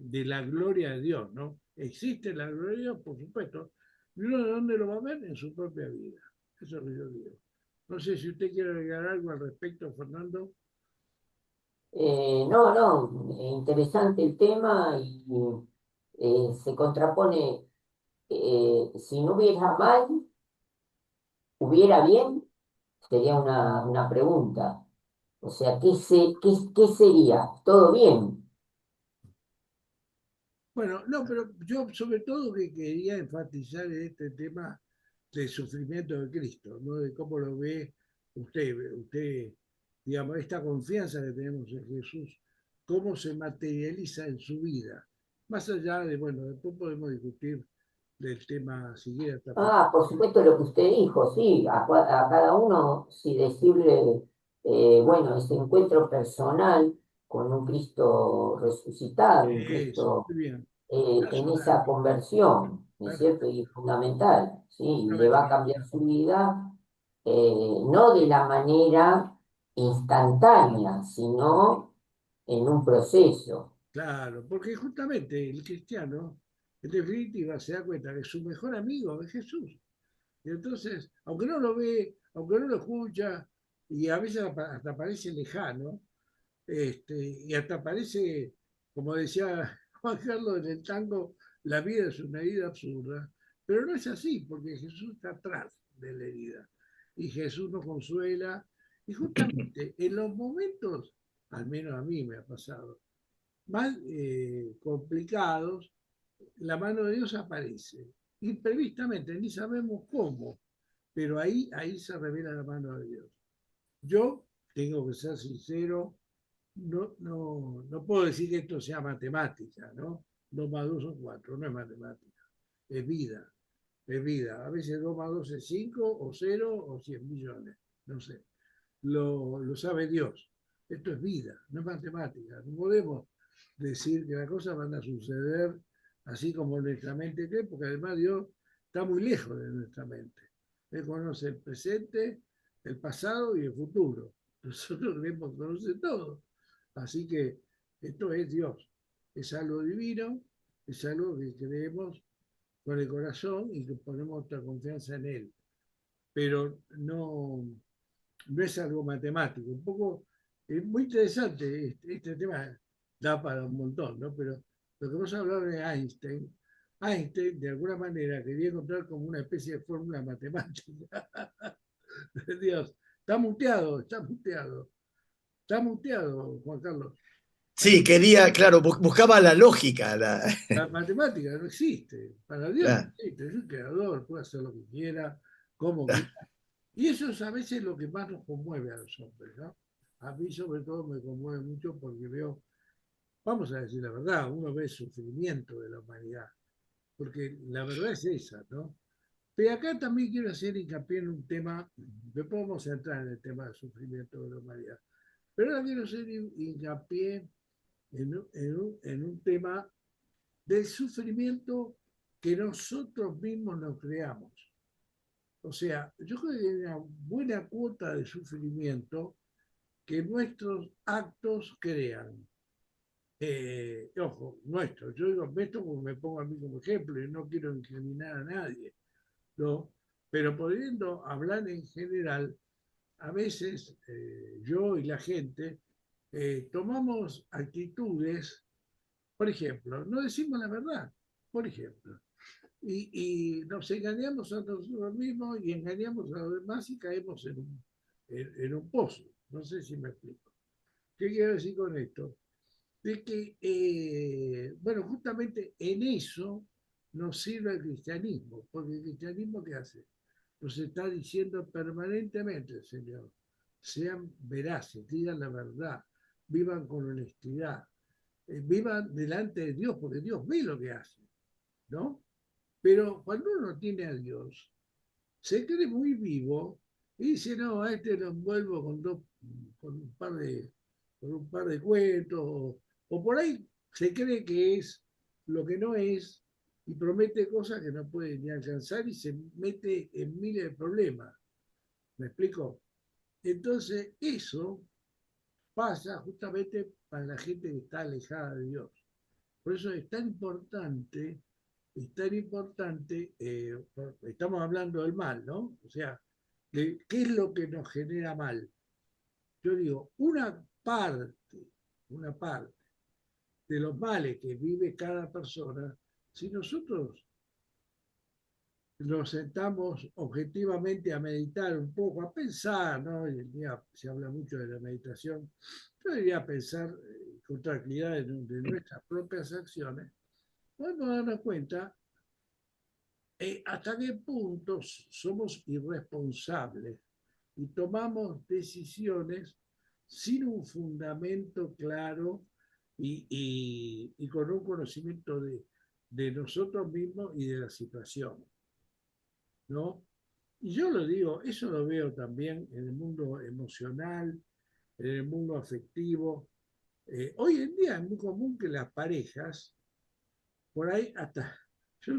S3: la gloria de Dios, ¿no? Existe la gloria de Dios, por supuesto. ¿Y uno de dónde lo va a ver? En su propia vida. Eso es lo que yo digo. No sé si usted quiere agregar algo al respecto, Fernando.
S1: No, no, interesante el tema y se contrapone, si no hubiera mal, hubiera bien, sería una pregunta. O sea, ¿qué sería? ¿Todo bien?
S3: Bueno, no, pero yo sobre todo que quería enfatizar en este tema del sufrimiento de Cristo, ¿no? De cómo lo ve usted, digamos, esta confianza que tenemos en Jesús, cómo se materializa en su vida. Más allá de, bueno, después podemos discutir del tema siguiente hasta
S1: Ah, por supuesto lo que usted dijo, sí, a cada uno, si decirle, bueno, ese encuentro personal con un Cristo resucitado, un
S3: eso,
S1: Cristo
S3: muy bien.
S1: en
S3: Personal,
S1: esa conversión, ¿no es cierto?
S3: perfecto,
S1: Y es fundamental, ¿sí? Y le va a
S3: fundamental.
S1: cambiar su vida, no de la manera instantánea, sino en un proceso.
S3: Claro, porque justamente el cristiano, en definitiva, se da cuenta que su mejor amigo es Jesús. Y entonces, aunque no lo ve, aunque no lo escucha, y a veces hasta parece lejano, y hasta parece, como decía Juan Carlos en el tango, la vida es una herida absurda, pero no es así, porque Jesús está atrás de la herida. Y Jesús nos consuela, y justamente en los momentos, al menos a mí me ha pasado, más complicados, la mano de Dios aparece. Imprevistamente, ni sabemos cómo, pero ahí se revela la mano de Dios. Yo tengo que ser sincero, no puedo decir que esto sea matemática, ¿no? 2 más 2 son 4, no es matemática, es vida, es vida. A veces 2 más 2 es 5 o 0 o 100 millones, no sé. Lo sabe Dios. Esto es vida, no es matemática. No podemos decir que las cosas van a suceder así como nuestra mente cree, porque además Dios está muy lejos de nuestra mente. Él conoce el presente, el pasado y el futuro. Nosotros creemos que conoce todo. Así que esto es Dios. Es algo divino, es algo que creemos con el corazón y que ponemos nuestra confianza en Él. Pero no es algo matemático. Un poco, es muy interesante este tema, da para un montón, ¿no? Pero lo que vos hablabas de Einstein, Einstein de alguna manera quería encontrar como una especie de fórmula matemática de Dios. Está muteado, está muteado. Está muteado, Juan Carlos.
S2: Sí, quería, claro, buscaba la lógica.
S3: La matemática no existe. Para Dios no
S2: La-
S3: existe. Es un creador, puede hacer lo que quiera, como quiera.
S2: la-
S3: Y eso es a veces lo que más nos conmueve a los hombres, ¿no? A mí sobre todo me conmueve mucho porque veo, vamos a decir la verdad, uno ve el sufrimiento de la humanidad, porque la verdad es esa, ¿no? Pero acá también quiero hacer hincapié en un tema, después vamos a entrar en el tema del sufrimiento de la humanidad, pero ahora quiero hacer hincapié en un tema del sufrimiento que nosotros mismos nos creamos. O sea, yo creo que hay una buena cuota de sufrimiento que nuestros actos crean. Ojo, nuestros. Yo digo esto porque me pongo a mí como ejemplo y no quiero incriminar a nadie, ¿no? Pero pudiendo hablar en general, a veces yo y la gente tomamos actitudes, por ejemplo, no decimos la verdad, por ejemplo, y nos engañamos a nosotros mismos y engañamos a los demás y caemos en un pozo. No sé si me explico. ¿Qué quiero decir con esto? De que, bueno, justamente en eso nos sirve el cristianismo, porque el cristianismo ¿qué hace? Nos está diciendo permanentemente, Señor, sean veraces, digan la verdad, vivan con honestidad, vivan delante de Dios, porque Dios ve lo que hace, ¿no? Pero cuando uno tiene a Dios, se cree muy vivo y dice, no, a este lo envuelvo con con un par de cuentos, o por ahí se cree que es lo que no es y promete cosas que no puede ni alcanzar y se mete en miles de problemas. ¿Me explico? Entonces, eso pasa justamente para la gente que está alejada de Dios. Por eso es tan importante, estamos hablando del mal, ¿no? O sea, de qué es lo que nos genera mal. Yo digo, una parte de los males que vive cada persona, si nosotros nos sentamos objetivamente a meditar un poco, a pensar, ¿no? Hoy en día se habla mucho de la meditación, yo diría pensar con tranquilidad de nuestras propias acciones, podemos darnos cuenta hasta qué punto somos irresponsables y tomamos decisiones sin un fundamento claro y con un conocimiento de nosotros mismos y de la situación, ¿no? Y yo lo digo, eso lo veo también en el mundo emocional, en el mundo afectivo. Hoy en día es muy común que las parejas, por ahí hasta,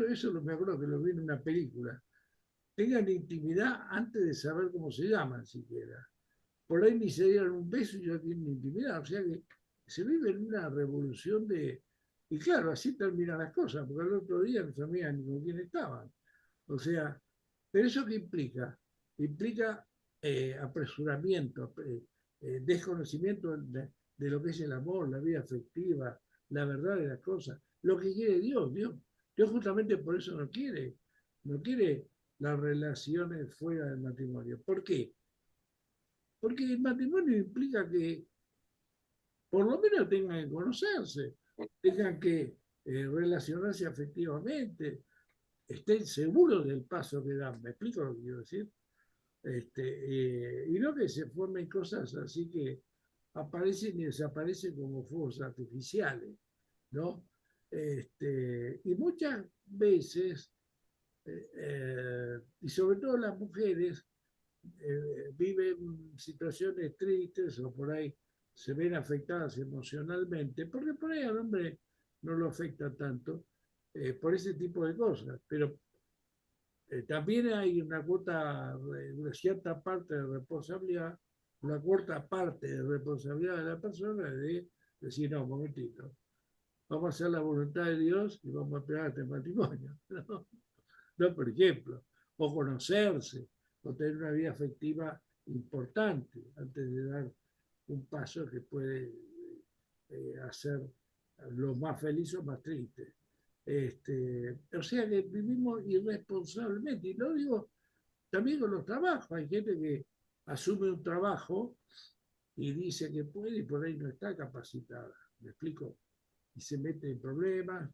S3: eso me acuerdo que lo vi en una película, tengan intimidad antes de saber cómo se llaman siquiera. Por ahí ni se dieron un beso y ya tienen intimidad. O sea que se vive en una revolución de... Y claro, así terminan las cosas, porque el otro día no sabían ni con quién estaban. O sea, ¿pero eso qué implica? Implica apresuramiento, desconocimiento de lo que es el amor, la vida afectiva, la verdad de las cosas, lo que quiere Dios. Dios justamente por eso no quiere las relaciones fuera del matrimonio. ¿Por qué? Porque el matrimonio implica que por lo menos tengan que conocerse, tengan que relacionarse afectivamente, estén seguros del paso que dan. ¿Me explico lo que quiero decir? Y no que se formen cosas así que aparecen y desaparecen como fuegos artificiales, ¿no? Y muchas veces, y sobre todo las mujeres, viven situaciones tristes o por ahí se ven afectadas emocionalmente, porque por ahí al hombre no lo afecta tanto por ese tipo de cosas, pero también hay una cuota, una cierta parte de responsabilidad, una cuarta parte de responsabilidad de la persona de decir, no, un momentito, vamos a hacer la voluntad de Dios y vamos a esperar este matrimonio. ¿No? No, por ejemplo, o conocerse, o tener una vida afectiva importante antes de dar un paso que puede hacer lo más feliz o más triste. O sea que vivimos irresponsablemente, y lo digo también con los trabajos. Hay gente que asume un trabajo y dice que puede y por ahí no está capacitada. ¿Me explico? Y se mete en problemas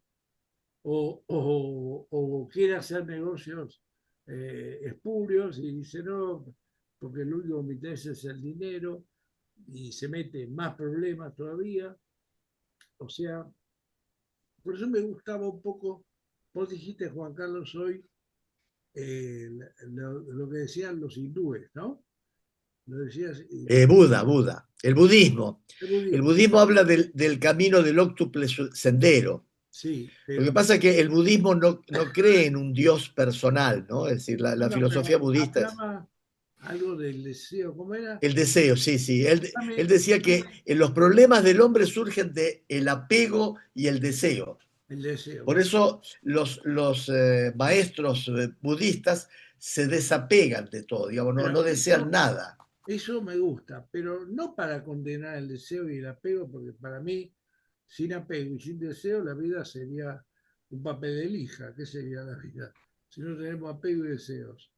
S3: o quiere hacer negocios espurios y dice no, porque el único que me interesa es el dinero y se mete en más problemas todavía. O sea, por eso me gustaba un poco, vos dijiste, Juan Carlos, hoy lo que decían los hindúes, ¿no? Lo decías,
S2: Buda, el budismo.
S3: el
S2: El
S3: budismo,
S2: budismo habla del camino del óctuple sendero.
S3: sí,
S2: Lo que
S3: pero
S2: pasa es que el budismo no cree en un Dios personal, ¿no? Es decir, la
S3: bueno,
S2: filosofía
S3: pero
S2: budista es
S3: hablaba algo del deseo, ¿cómo era?
S2: el deseo, sí, sí. Él
S3: Dame,
S2: decía que los problemas del hombre surgen del apego y el deseo.
S3: el deseo,
S2: Por
S3: bueno,
S2: eso los maestros budistas se desapegan de todo, digamos,
S3: bueno,
S2: no desean nada.
S3: eso me gusta, pero no para condenar el deseo y el apego, porque para mí, sin apego y sin deseo, la vida sería un papel de lija. ¿Qué sería la vida? Si no tenemos apego y deseos.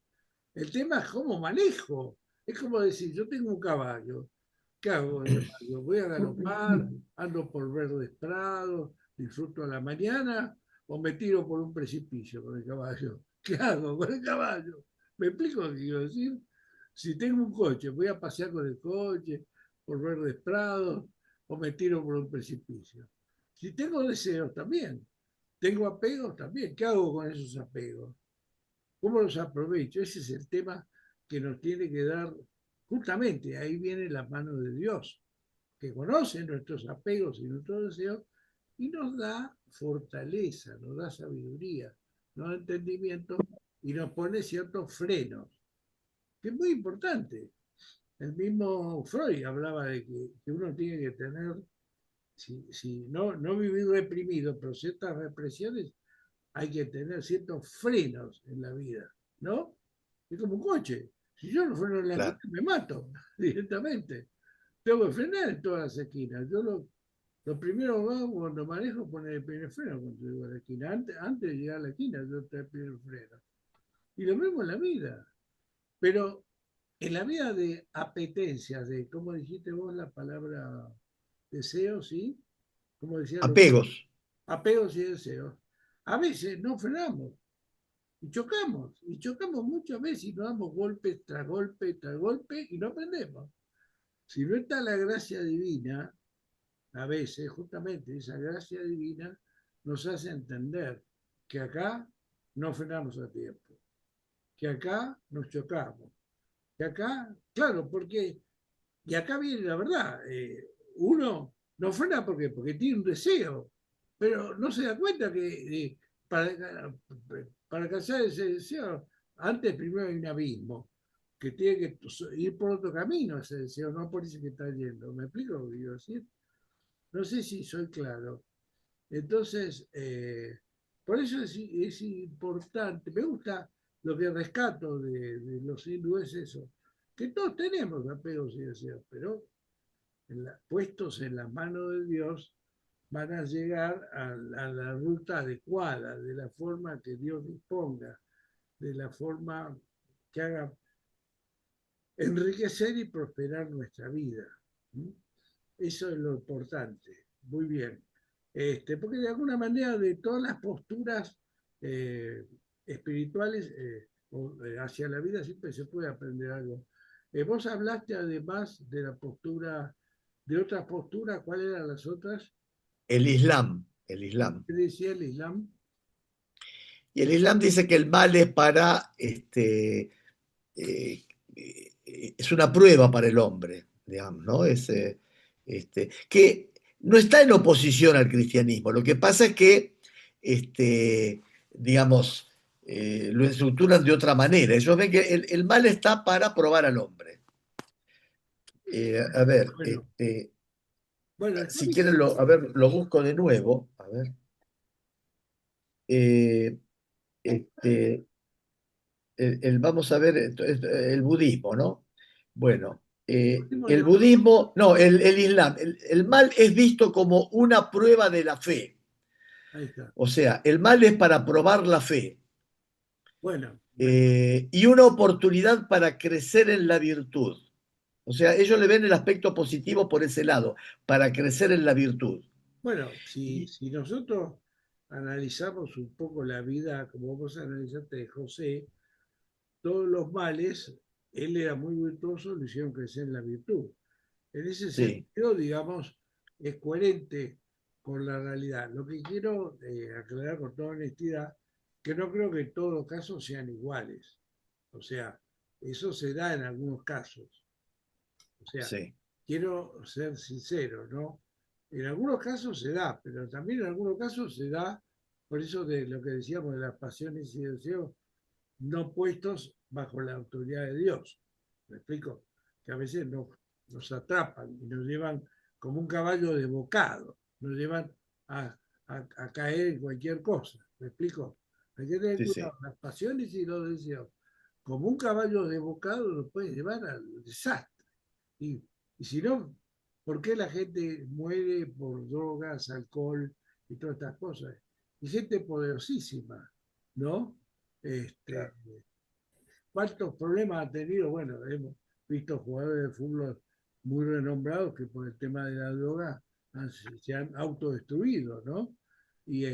S3: El tema es cómo manejo. Es como decir, yo tengo un caballo. ¿Qué hago con el caballo? Voy a galopar, ando por verdes prados, disfruto a la mañana o me tiro por un precipicio con el caballo. ¿Qué hago con el caballo? ¿Me explico lo que quiero decir? Si tengo un coche, voy a pasear con el coche por verdes prados o me tiro por un precipicio. Si tengo deseos también, tengo apegos también. ¿Qué hago con esos apegos? ¿Cómo los aprovecho? Ese es el tema que nos tiene que dar, justamente ahí viene la mano de Dios, que conoce nuestros apegos y nuestros deseos y nos da fortaleza, nos da sabiduría, nos da entendimiento y nos pone ciertos frenos, que es muy importante. El mismo Freud hablaba de que uno tiene que tener, si no vivir reprimido, pero ciertas represiones hay que tener ciertos frenos en la vida, ¿no? Es como un coche. Si yo no freno en la esquina,
S2: Claro.
S3: me mato directamente. Tengo que frenar en todas las esquinas. Lo primero que hago cuando manejo es poner el primer freno cuando llego a la esquina. Antes de llegar a la esquina, yo te el primer freno. Y lo mismo en la vida. Pero en la vida de apetencias, de, ¿cómo dijiste vos la palabra deseo, sí? ¿Cómo decía lo
S2: Apegos.
S3: apegos y deseos? A veces no frenamos y chocamos muchas veces y nos damos golpe tras golpe tras golpe y no aprendemos. Si no está la gracia divina, a veces justamente esa gracia divina nos hace entender que acá no frenamos a tiempo, que acá nos chocamos, que acá, claro, porque, y acá viene la verdad, uno no frena porque tiene un deseo, pero no se da cuenta que para alcanzar ese deseo, antes primero hay un abismo, que tiene que ir por otro camino ese deseo, no por ese que está yendo. ¿Me explico lo que quiero decir? No sé si soy claro. Entonces, por eso es importante, me gusta lo que rescato de los hindúes, eso, que todos tenemos apegos y deseos, pero puestos en las manos de Dios, van a llegar la ruta adecuada, de la forma que Dios disponga, de la forma que haga enriquecer y prosperar nuestra vida. ¿Mm? Eso es lo importante. Muy bien. Porque de alguna manera de todas las posturas eh, espirituales hacia la vida siempre se puede aprender algo. Vos hablaste además de la postura, de otras posturas, ¿cuáles eran las otras?
S2: El Islam, el Islam.
S3: ¿Qué decía el Islam?
S2: Y el Islam dice que el mal es es una prueba para el hombre, digamos, ¿no? Que no está en oposición al cristianismo. Lo que pasa es que, digamos, lo estructuran de otra manera. Ellos ven que el mal está para probar al hombre. A ver,
S3: Bueno, bueno, está
S2: si quieren,
S3: bien.
S2: a ver, lo busco de nuevo. A ver. Eh, este, vamos a ver el budismo, ¿no? Bueno, el budismo, no, el Islam, el mal es visto como una prueba de la fe.
S3: Ahí está.
S2: O sea, el mal es para probar la fe
S3: Bueno,
S2: y una oportunidad para crecer en la virtud. O sea, ellos le ven el aspecto positivo por ese lado, para crecer en la virtud.
S3: Bueno, si nosotros analizamos un poco la vida, como vos analizaste de José, todos los males, él era muy virtuoso, lo hicieron crecer en la virtud. En ese
S2: Sí,
S3: sentido, digamos, es coherente con la realidad. Lo que quiero aclarar con toda honestidad, que no creo que todos los casos sean iguales. O sea, eso se da en algunos casos. O sea,
S2: sí,
S3: quiero ser sincero, ¿no? En algunos casos se da, pero también en algunos casos se da, por eso de lo que decíamos de las pasiones y deseos no puestos bajo la autoridad de Dios. ¿Me explico? Que a veces nos atrapan y nos llevan como un caballo desbocado, nos llevan a caer en cualquier cosa. ¿Me explico? Hay que tener
S2: sí,
S3: cuidado.
S2: sí,
S3: Las pasiones y los deseos, como un caballo desbocado, nos puede llevar al desastre. Y, y si no, ¿por qué la gente muere por drogas, alcohol y todas estas cosas? Y gente poderosísima, ¿no? Este,
S2: claro.
S3: ¿Cuántos problemas ha tenido? Bueno, hemos visto jugadores de fútbol muy renombrados que por el tema de la droga se han autodestruido, ¿no? Y,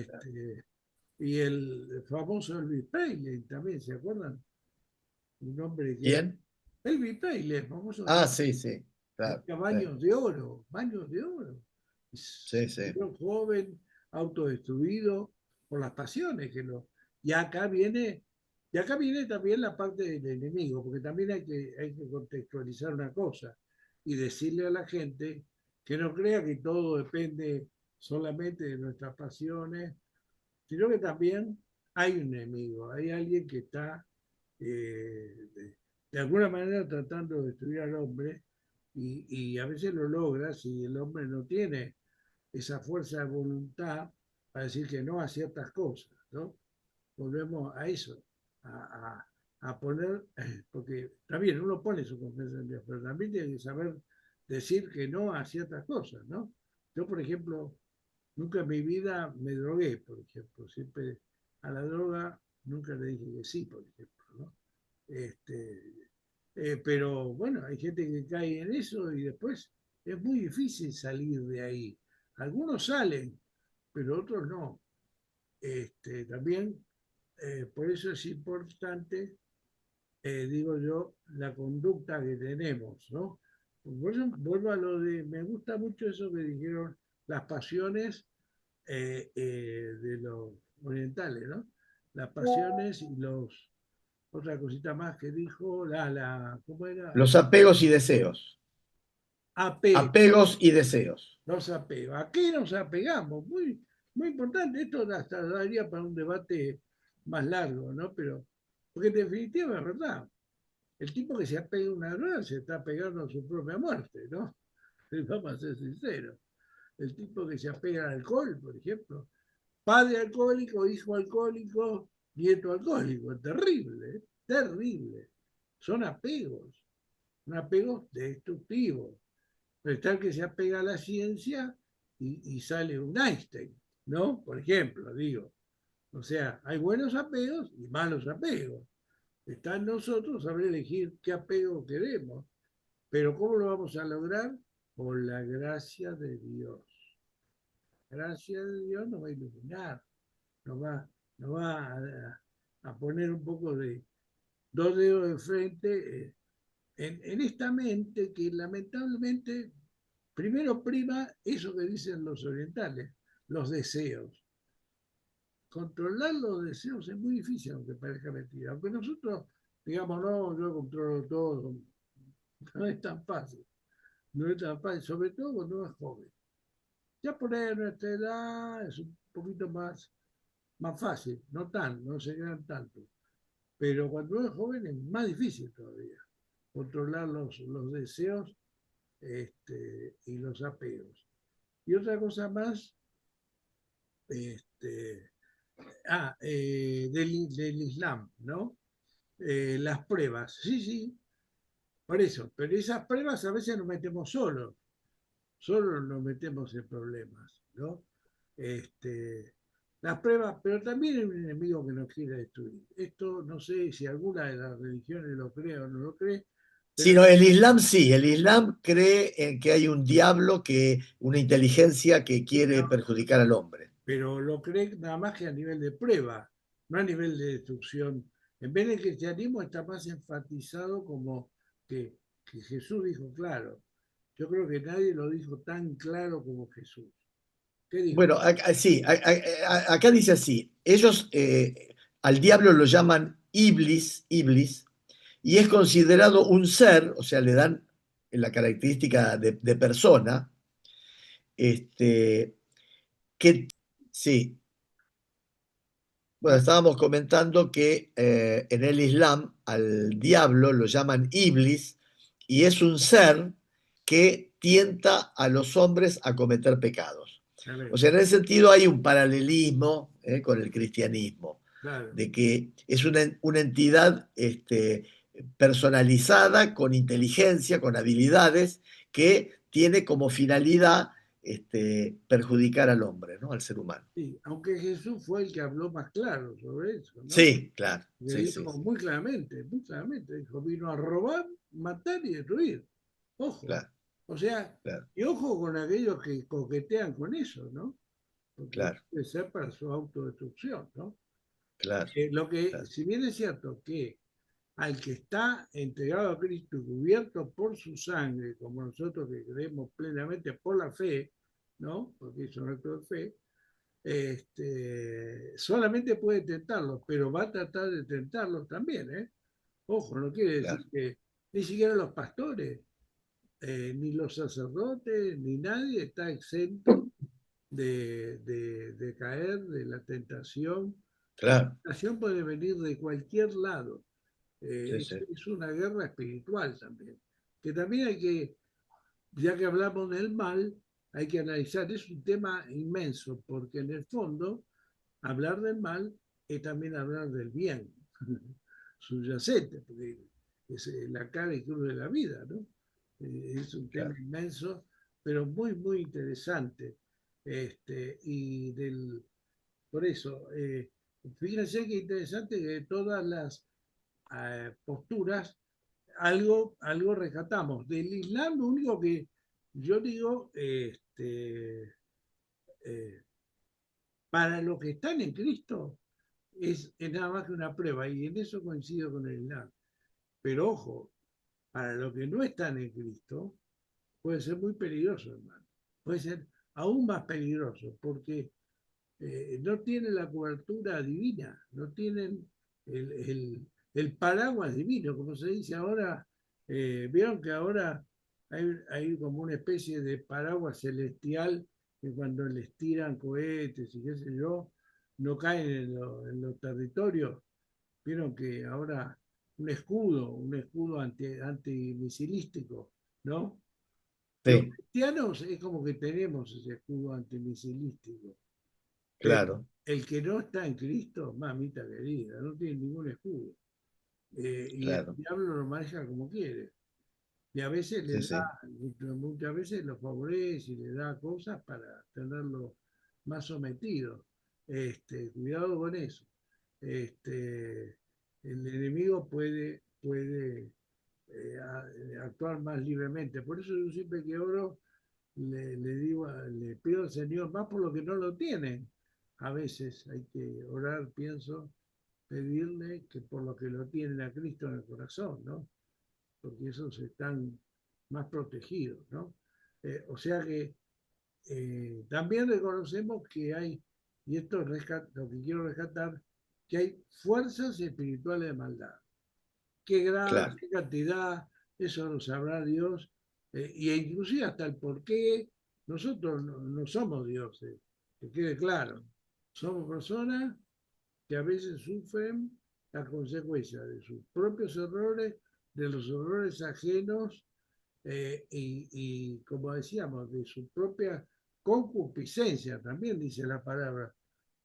S3: y el famoso Elvis Presley también, ¿se acuerdan? Un hombre que era
S2: ¿Quién?
S3: Elvis Presley, el famoso
S2: Ah, sí, sí, claro,
S3: tenía
S2: sí,
S3: baños de oro. Y
S2: sí,
S3: se
S2: sí.
S3: murió joven, autodestruido por las pasiones que lo. Y acá viene, y acá viene también la parte del enemigo, porque también hay que contextualizar una cosa y decirle a la gente que no crea que todo depende solamente de nuestras pasiones, sino que también hay un enemigo, hay alguien que está de alguna manera tratando de destruir al hombre y a veces lo logra si el hombre no tiene esa fuerza de voluntad para decir que no a ciertas cosas, ¿no? Volvemos a eso, a, a poner, porque también uno pone su confianza en Dios, pero también tiene que saber decir que no a ciertas cosas, ¿no? Yo, por ejemplo, nunca en mi vida me drogué, por ejemplo. Siempre a la droga nunca le dije que sí, por ejemplo, ¿no? Este, pero bueno, hay gente que cae en eso y después es muy difícil salir de ahí. Algunos salen, pero otros no. También, por eso es importante, digo yo, la conducta que tenemos, ¿no? Por eso vuelvo a lo de, me gusta mucho eso que dijeron, las pasiones de los orientales, ¿no? Las pasiones y los, otra cosita más que dijo, ¿cómo era?
S2: Los apegos y deseos.
S3: Apego,
S2: Apegos y deseos.
S3: los apegos. ¿A qué nos apegamos? Muy importante, esto hasta daría para un debate más largo, ¿no? Pero, porque en definitiva es verdad, el tipo que se apega a una droga se está pegando a su propia muerte, ¿no? Vamos a ser sinceros. El tipo que se apega al alcohol, por ejemplo, padre alcohólico, hijo alcohólico, nieto alcohólico. Terrible, ¿eh? Terrible. Son apegos destructivos. Pero está el que se apega a la ciencia y sale un Einstein, ¿no? Por ejemplo, digo. O sea, hay buenos apegos y malos apegos. Está en nosotros saber elegir qué apego queremos. Pero ¿cómo lo vamos a lograr? Por la gracia de Dios. Gracia de Dios nos va a iluminar, nos va, nos va a poner un poco de dos dedos de frente en esta mente que lamentablemente primero prima eso que dicen los orientales, los deseos. Controlar los deseos es muy difícil, aunque parezca mentira. Aunque nosotros digamos, no, yo controlo todo, no es tan fácil. No es tan fácil, sobre todo cuando uno es joven. Ya por ahí a nuestra edad es un poquito más fácil, no se crean tanto. Pero cuando uno es joven es más difícil todavía controlar los deseos y los apegos. Y otra cosa más, este, del Islam, ¿no? Las pruebas, sí, sí, por eso, pero esas pruebas a veces nos metemos solos, solo nos metemos en problemas, ¿no? Este, las pruebas, pero también hay un enemigo que nos quiere destruir. Esto no sé si alguna de las religiones lo cree o no lo cree, Pero,
S2: Sino el Islam sí, el Islam cree en que hay un diablo, una inteligencia que quiere perjudicar al hombre.
S3: pero lo cree nada más que a nivel de prueba, no a nivel de destrucción. En vez del cristianismo está más enfatizado como que Jesús dijo claro. Yo creo que nadie lo dijo tan claro como Jesús. ¿Qué dijo?
S2: Bueno, sí, acá dice así, ellos al diablo lo llaman Iblis, Iblis, y es considerado un ser, o sea, le dan la característica de persona, este, que sí, bueno,
S3: Ah,
S2: estábamos comentando que en el Islam al diablo lo llaman Iblis y es un ser que tienta a los hombres a cometer pecados.
S3: a ver,
S2: O sea, en ese sentido hay un paralelismo con el cristianismo,
S3: claro.
S2: de que es una entidad personalizada, con inteligencia, con habilidades, que tiene como finalidad perjudicar al hombre, ¿no? Al ser humano.
S3: Sí, aunque Jesús fue el que habló más claro sobre eso, ¿no?
S2: Sí, claro,
S3: Le
S2: sí, sí,
S3: dijo muy claramente, dijo, vino a robar, matar y destruir. Ojo.
S2: claro,
S3: O sea,
S2: claro,
S3: y ojo con aquellos que coquetean con eso, ¿no? Porque
S2: claro,
S3: puede ser para su autodestrucción, ¿no?
S2: claro,
S3: Lo que,
S2: claro,
S3: si bien es cierto que al que está entregado a Cristo y cubierto por su sangre, como nosotros que creemos plenamente por la fe, ¿no? Porque es un acto de fe, solamente puede tentarlos, pero va a tratar de tentarlos también, ¿eh? Ojo, no quiere decir
S2: claro,
S3: que ni siquiera los pastores, ni los sacerdotes, ni nadie está exento de caer de la tentación. La
S2: claro,
S3: tentación puede venir de cualquier lado.
S2: sí, sí,
S3: Es una guerra espiritual también, que también hay que, ya que hablamos del mal, hay que analizar, es un tema inmenso, porque en el fondo hablar del mal es también hablar del bien, subyacente, porque es la cara y cruz de la vida, ¿no? Es un tema
S2: claro,
S3: inmenso, pero muy, muy interesante. Y por eso, fíjense qué interesante que de todas las posturas algo rescatamos. Del Islam, lo único que yo digo, eh, para los que están en Cristo, es nada más que una prueba, y en eso coincido con el Islam. Pero ojo, para los que no están en Cristo, puede ser muy peligroso, hermano. Puede ser aún más peligroso, porque no tienen la cobertura divina, no tienen el paraguas divino, como se dice ahora. Vieron que ahora hay como una especie de paraguas celestial que cuando les tiran cohetes y qué sé yo, no caen en los territorios. Vieron que ahora un escudo antimisilístico, ¿no? Los
S2: sí,
S3: cristianos es como que tenemos ese escudo antimisilístico, pero
S2: claro,
S3: el que no está en Cristo, mamita querida, no tiene ningún escudo. Y el
S2: claro,
S3: diablo lo maneja como quiere. Y a veces
S2: sí,
S3: le da,
S2: sí,
S3: muchas veces lo favorece y le da cosas para tenerlo más sometido. Cuidado con eso. Este, el enemigo puede actuar más libremente. Por eso yo siempre que oro le digo, le pido al Señor, más por lo que no lo tienen. A veces hay que orar, pienso, pedirle que por lo que lo tienen a Cristo en el corazón, ¿no? Porque esos están más protegidos, ¿no? O sea que también reconocemos que hay, y esto es lo que quiero rescatar, que hay fuerzas espirituales de maldad. Qué grado,
S2: claro,
S3: qué cantidad, eso lo sabrá Dios, e inclusive hasta el por qué nosotros no somos dioses, que quede claro. Somos personas que a veces sufren las consecuencias de sus propios errores, de los errores ajenos como decíamos, de su propia concupiscencia, también dice la palabra.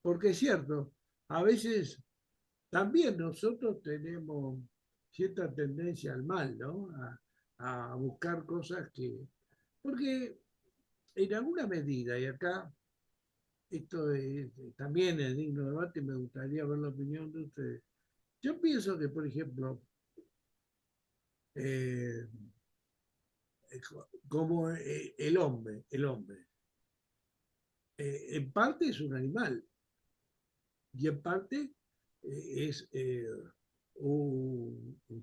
S3: Porque es cierto, a veces también nosotros tenemos cierta tendencia al mal, ¿no? A buscar cosas que... Porque en alguna medida, y acá también es digno de debate, me gustaría ver la opinión de ustedes. Yo pienso que, por ejemplo, eh, como el hombre. En parte es un animal y en parte es,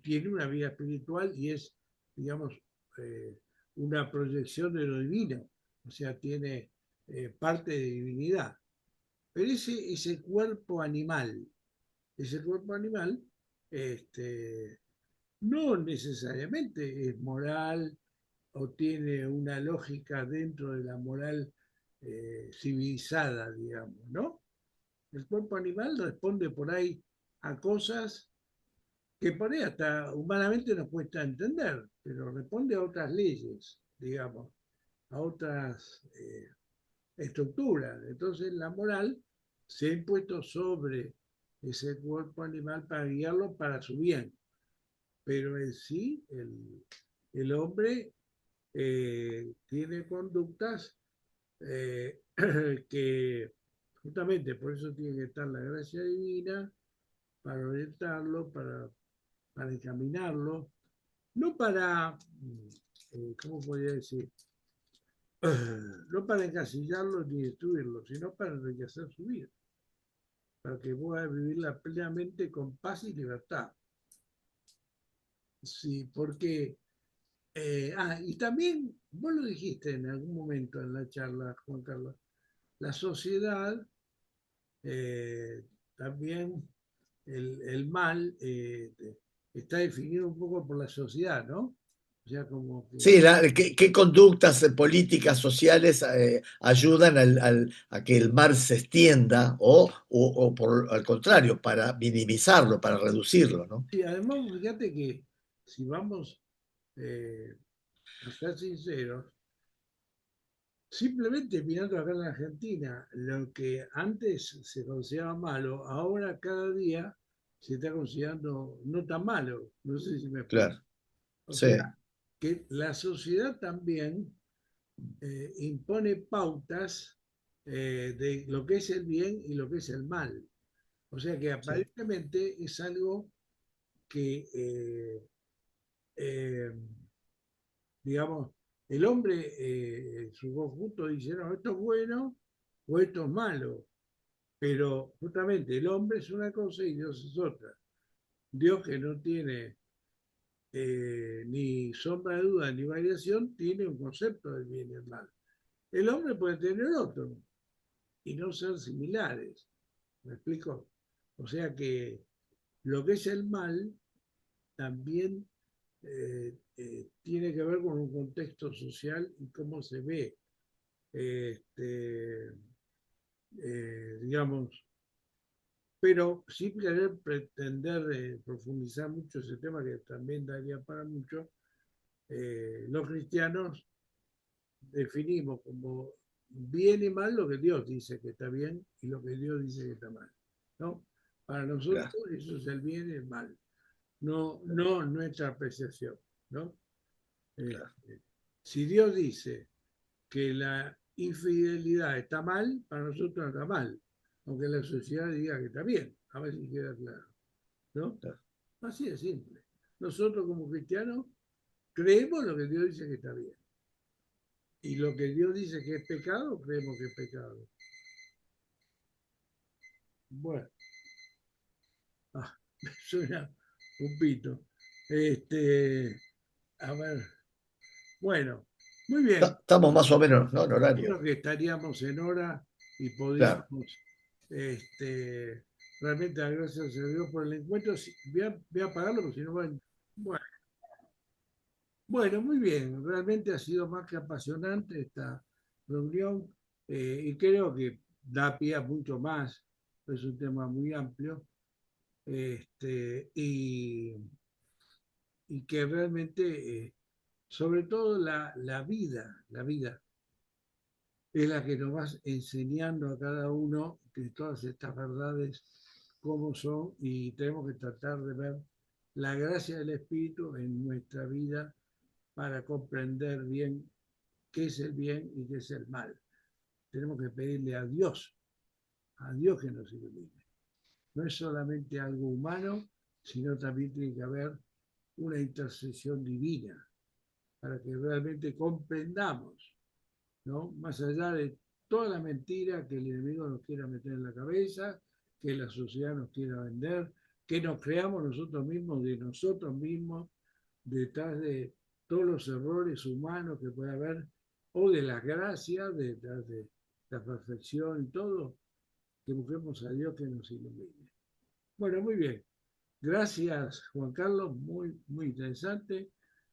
S3: tiene una vida espiritual y es, digamos, eh, una proyección de lo divino, o sea, tiene parte de divinidad. Pero ese cuerpo animal, este, no necesariamente es moral o tiene una lógica dentro de la moral civilizada, digamos, ¿no? El cuerpo animal responde por ahí a cosas que por ahí hasta humanamente nos cuesta entender, pero responde a otras leyes, digamos, a otras estructuras. Entonces la moral se ha impuesto sobre ese cuerpo animal para guiarlo para su bien, pero en sí el hombre tiene conductas que justamente por eso tiene que estar la gracia divina para orientarlo, para encaminarlo, no para, ¿cómo podría decir? No para encasillarlo ni destruirlo, sino para enriquecer su vida, para que pueda vivirla plenamente con paz y libertad. Sí, porque, y también, vos lo dijiste en algún momento en la charla, Juan Carlos, la sociedad también el mal está definido un poco por la sociedad, ¿no? O sea, como que
S2: Sí, ¿qué conductas políticas, sociales ayudan a que el mal se extienda o por al contrario, para minimizarlo, para reducirlo, ¿no?
S3: sí, además, fíjate que si vamos eh, a ser sinceros, simplemente mirando acá en la Argentina, lo que antes se consideraba malo, ahora cada día se está considerando no tan malo. No sé si me explico.
S2: Claro,
S3: O
S2: sí,
S3: sea, que la sociedad también impone pautas de lo que es el bien y lo que es el mal. O sea que
S2: sí,
S3: aparentemente es algo que, eh, digamos, el hombre en su conjunto dice, no, esto es bueno o esto es malo. Pero justamente el hombre es una cosa y Dios es otra. Dios que no tiene ni sombra de duda ni variación, tiene un concepto del bien y el mal. El hombre puede tener otro y no ser similares. ¿Me explico? O sea que lo que es el mal también tiene que ver con un contexto social y cómo se ve, este, digamos, pero sin querer pretender profundizar mucho ese tema, que también daría para mucho, los cristianos definimos como bien y mal lo que Dios dice que está bien y lo que Dios dice que está mal, ¿no? Para nosotros
S2: claro,
S3: eso es el bien y el mal, no nuestra apreciación, ¿no?
S2: claro,
S3: Este, si Dios dice que la infidelidad está mal, para nosotros no está mal, aunque la sociedad diga que está bien, a ver si queda claro, ¿no?
S2: claro,
S3: Así de simple. Nosotros como cristianos creemos lo que Dios dice que está bien. Y lo que Dios dice que es pecado, creemos que es pecado. Bueno, me suena un pito. A ver, bueno, muy bien.
S2: Estamos más o menos, ¿no? En
S3: Yo
S2: horario,
S3: creo que estaríamos en hora y
S2: claro.
S3: podríamos realmente dar gracias a Dios por el encuentro. Voy a apagarlo porque si no va. Bueno, bueno, muy bien. Realmente ha sido más que apasionante esta reunión y creo que da pie a mucho más. Es un tema muy amplio este, y que realmente, sobre todo la vida es la que nos va enseñando a cada uno de todas estas verdades cómo son y tenemos que tratar de ver la gracia del Espíritu en nuestra vida para comprender bien qué es el bien y qué es el mal. Tenemos que pedirle a Dios que nos ilumine. No es solamente algo humano, sino también tiene que haber una intercesión divina, para que realmente comprendamos, ¿no? Más allá de toda la mentira que el enemigo nos quiera meter en la cabeza, que la sociedad nos quiera vender, que nos creamos nosotros mismos de nosotros mismos, detrás de todos los errores humanos que puede haber, o de la gracia, detrás de la perfección y todo, que busquemos a Dios que nos ilumine. Bueno, muy bien. Gracias, Juan Carlos, muy, muy interesante.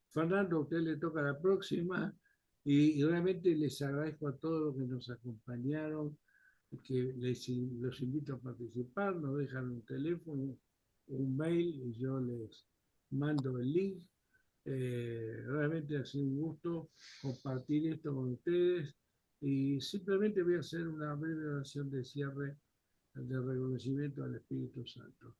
S3: Fernando, a usted le toca la próxima y realmente les agradezco a todos los que nos acompañaron, que los invito a participar, nos dejan un teléfono, un mail y yo les mando el link. Realmente ha sido un gusto compartir esto con ustedes y simplemente voy a hacer una breve oración de cierre de reconocimiento al Espíritu Santo.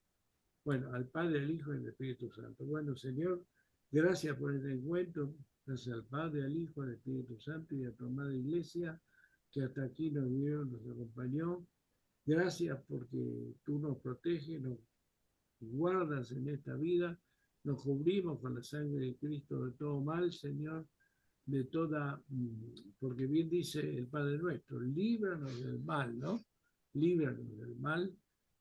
S3: Bueno, al Padre, al Hijo y al Espíritu Santo. Bueno, Señor, gracias por este encuentro. Gracias al Padre, al Hijo, al Espíritu Santo y a tu amada Iglesia que hasta aquí nos dio, nos acompañó. Gracias porque tú nos proteges, nos guardas en esta vida, nos cubrimos con la sangre de Cristo de todo mal, Señor, de toda, porque bien dice el Padre nuestro, líbranos del mal, ¿no? Líbranos del mal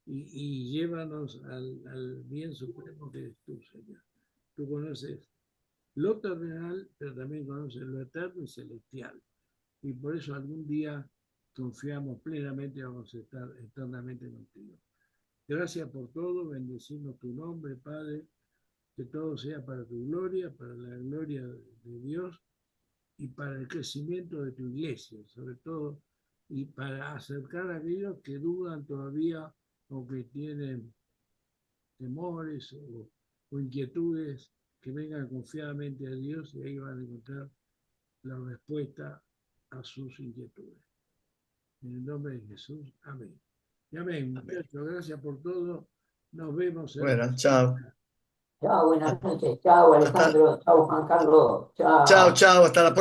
S3: y llévanos al bien supremo que eres tú, Señor. Tú conoces lo terrenal, pero también conoces lo eterno y celestial. Y por eso algún día confiamos plenamente, vamos a estar eternamente contigo. Gracias por todo, bendecimos tu nombre, Padre, que todo sea para tu gloria, para la gloria de Dios y para el crecimiento de tu iglesia, sobre todo, y para acercar a aquellos que dudan todavía o que tienen temores o inquietudes, que vengan confiadamente a Dios y ahí van a encontrar la respuesta a sus inquietudes. En el nombre de Jesús, amén. Y amén, muchachos, gracias por todo. Nos vemos en la
S2: Bueno, chao.
S1: Chao, buenas noches. Chao,
S2: Hasta,
S1: Alejandro. Chao, Juan Carlos.
S2: chao,
S1: Chao.
S2: chao, hasta la próxima.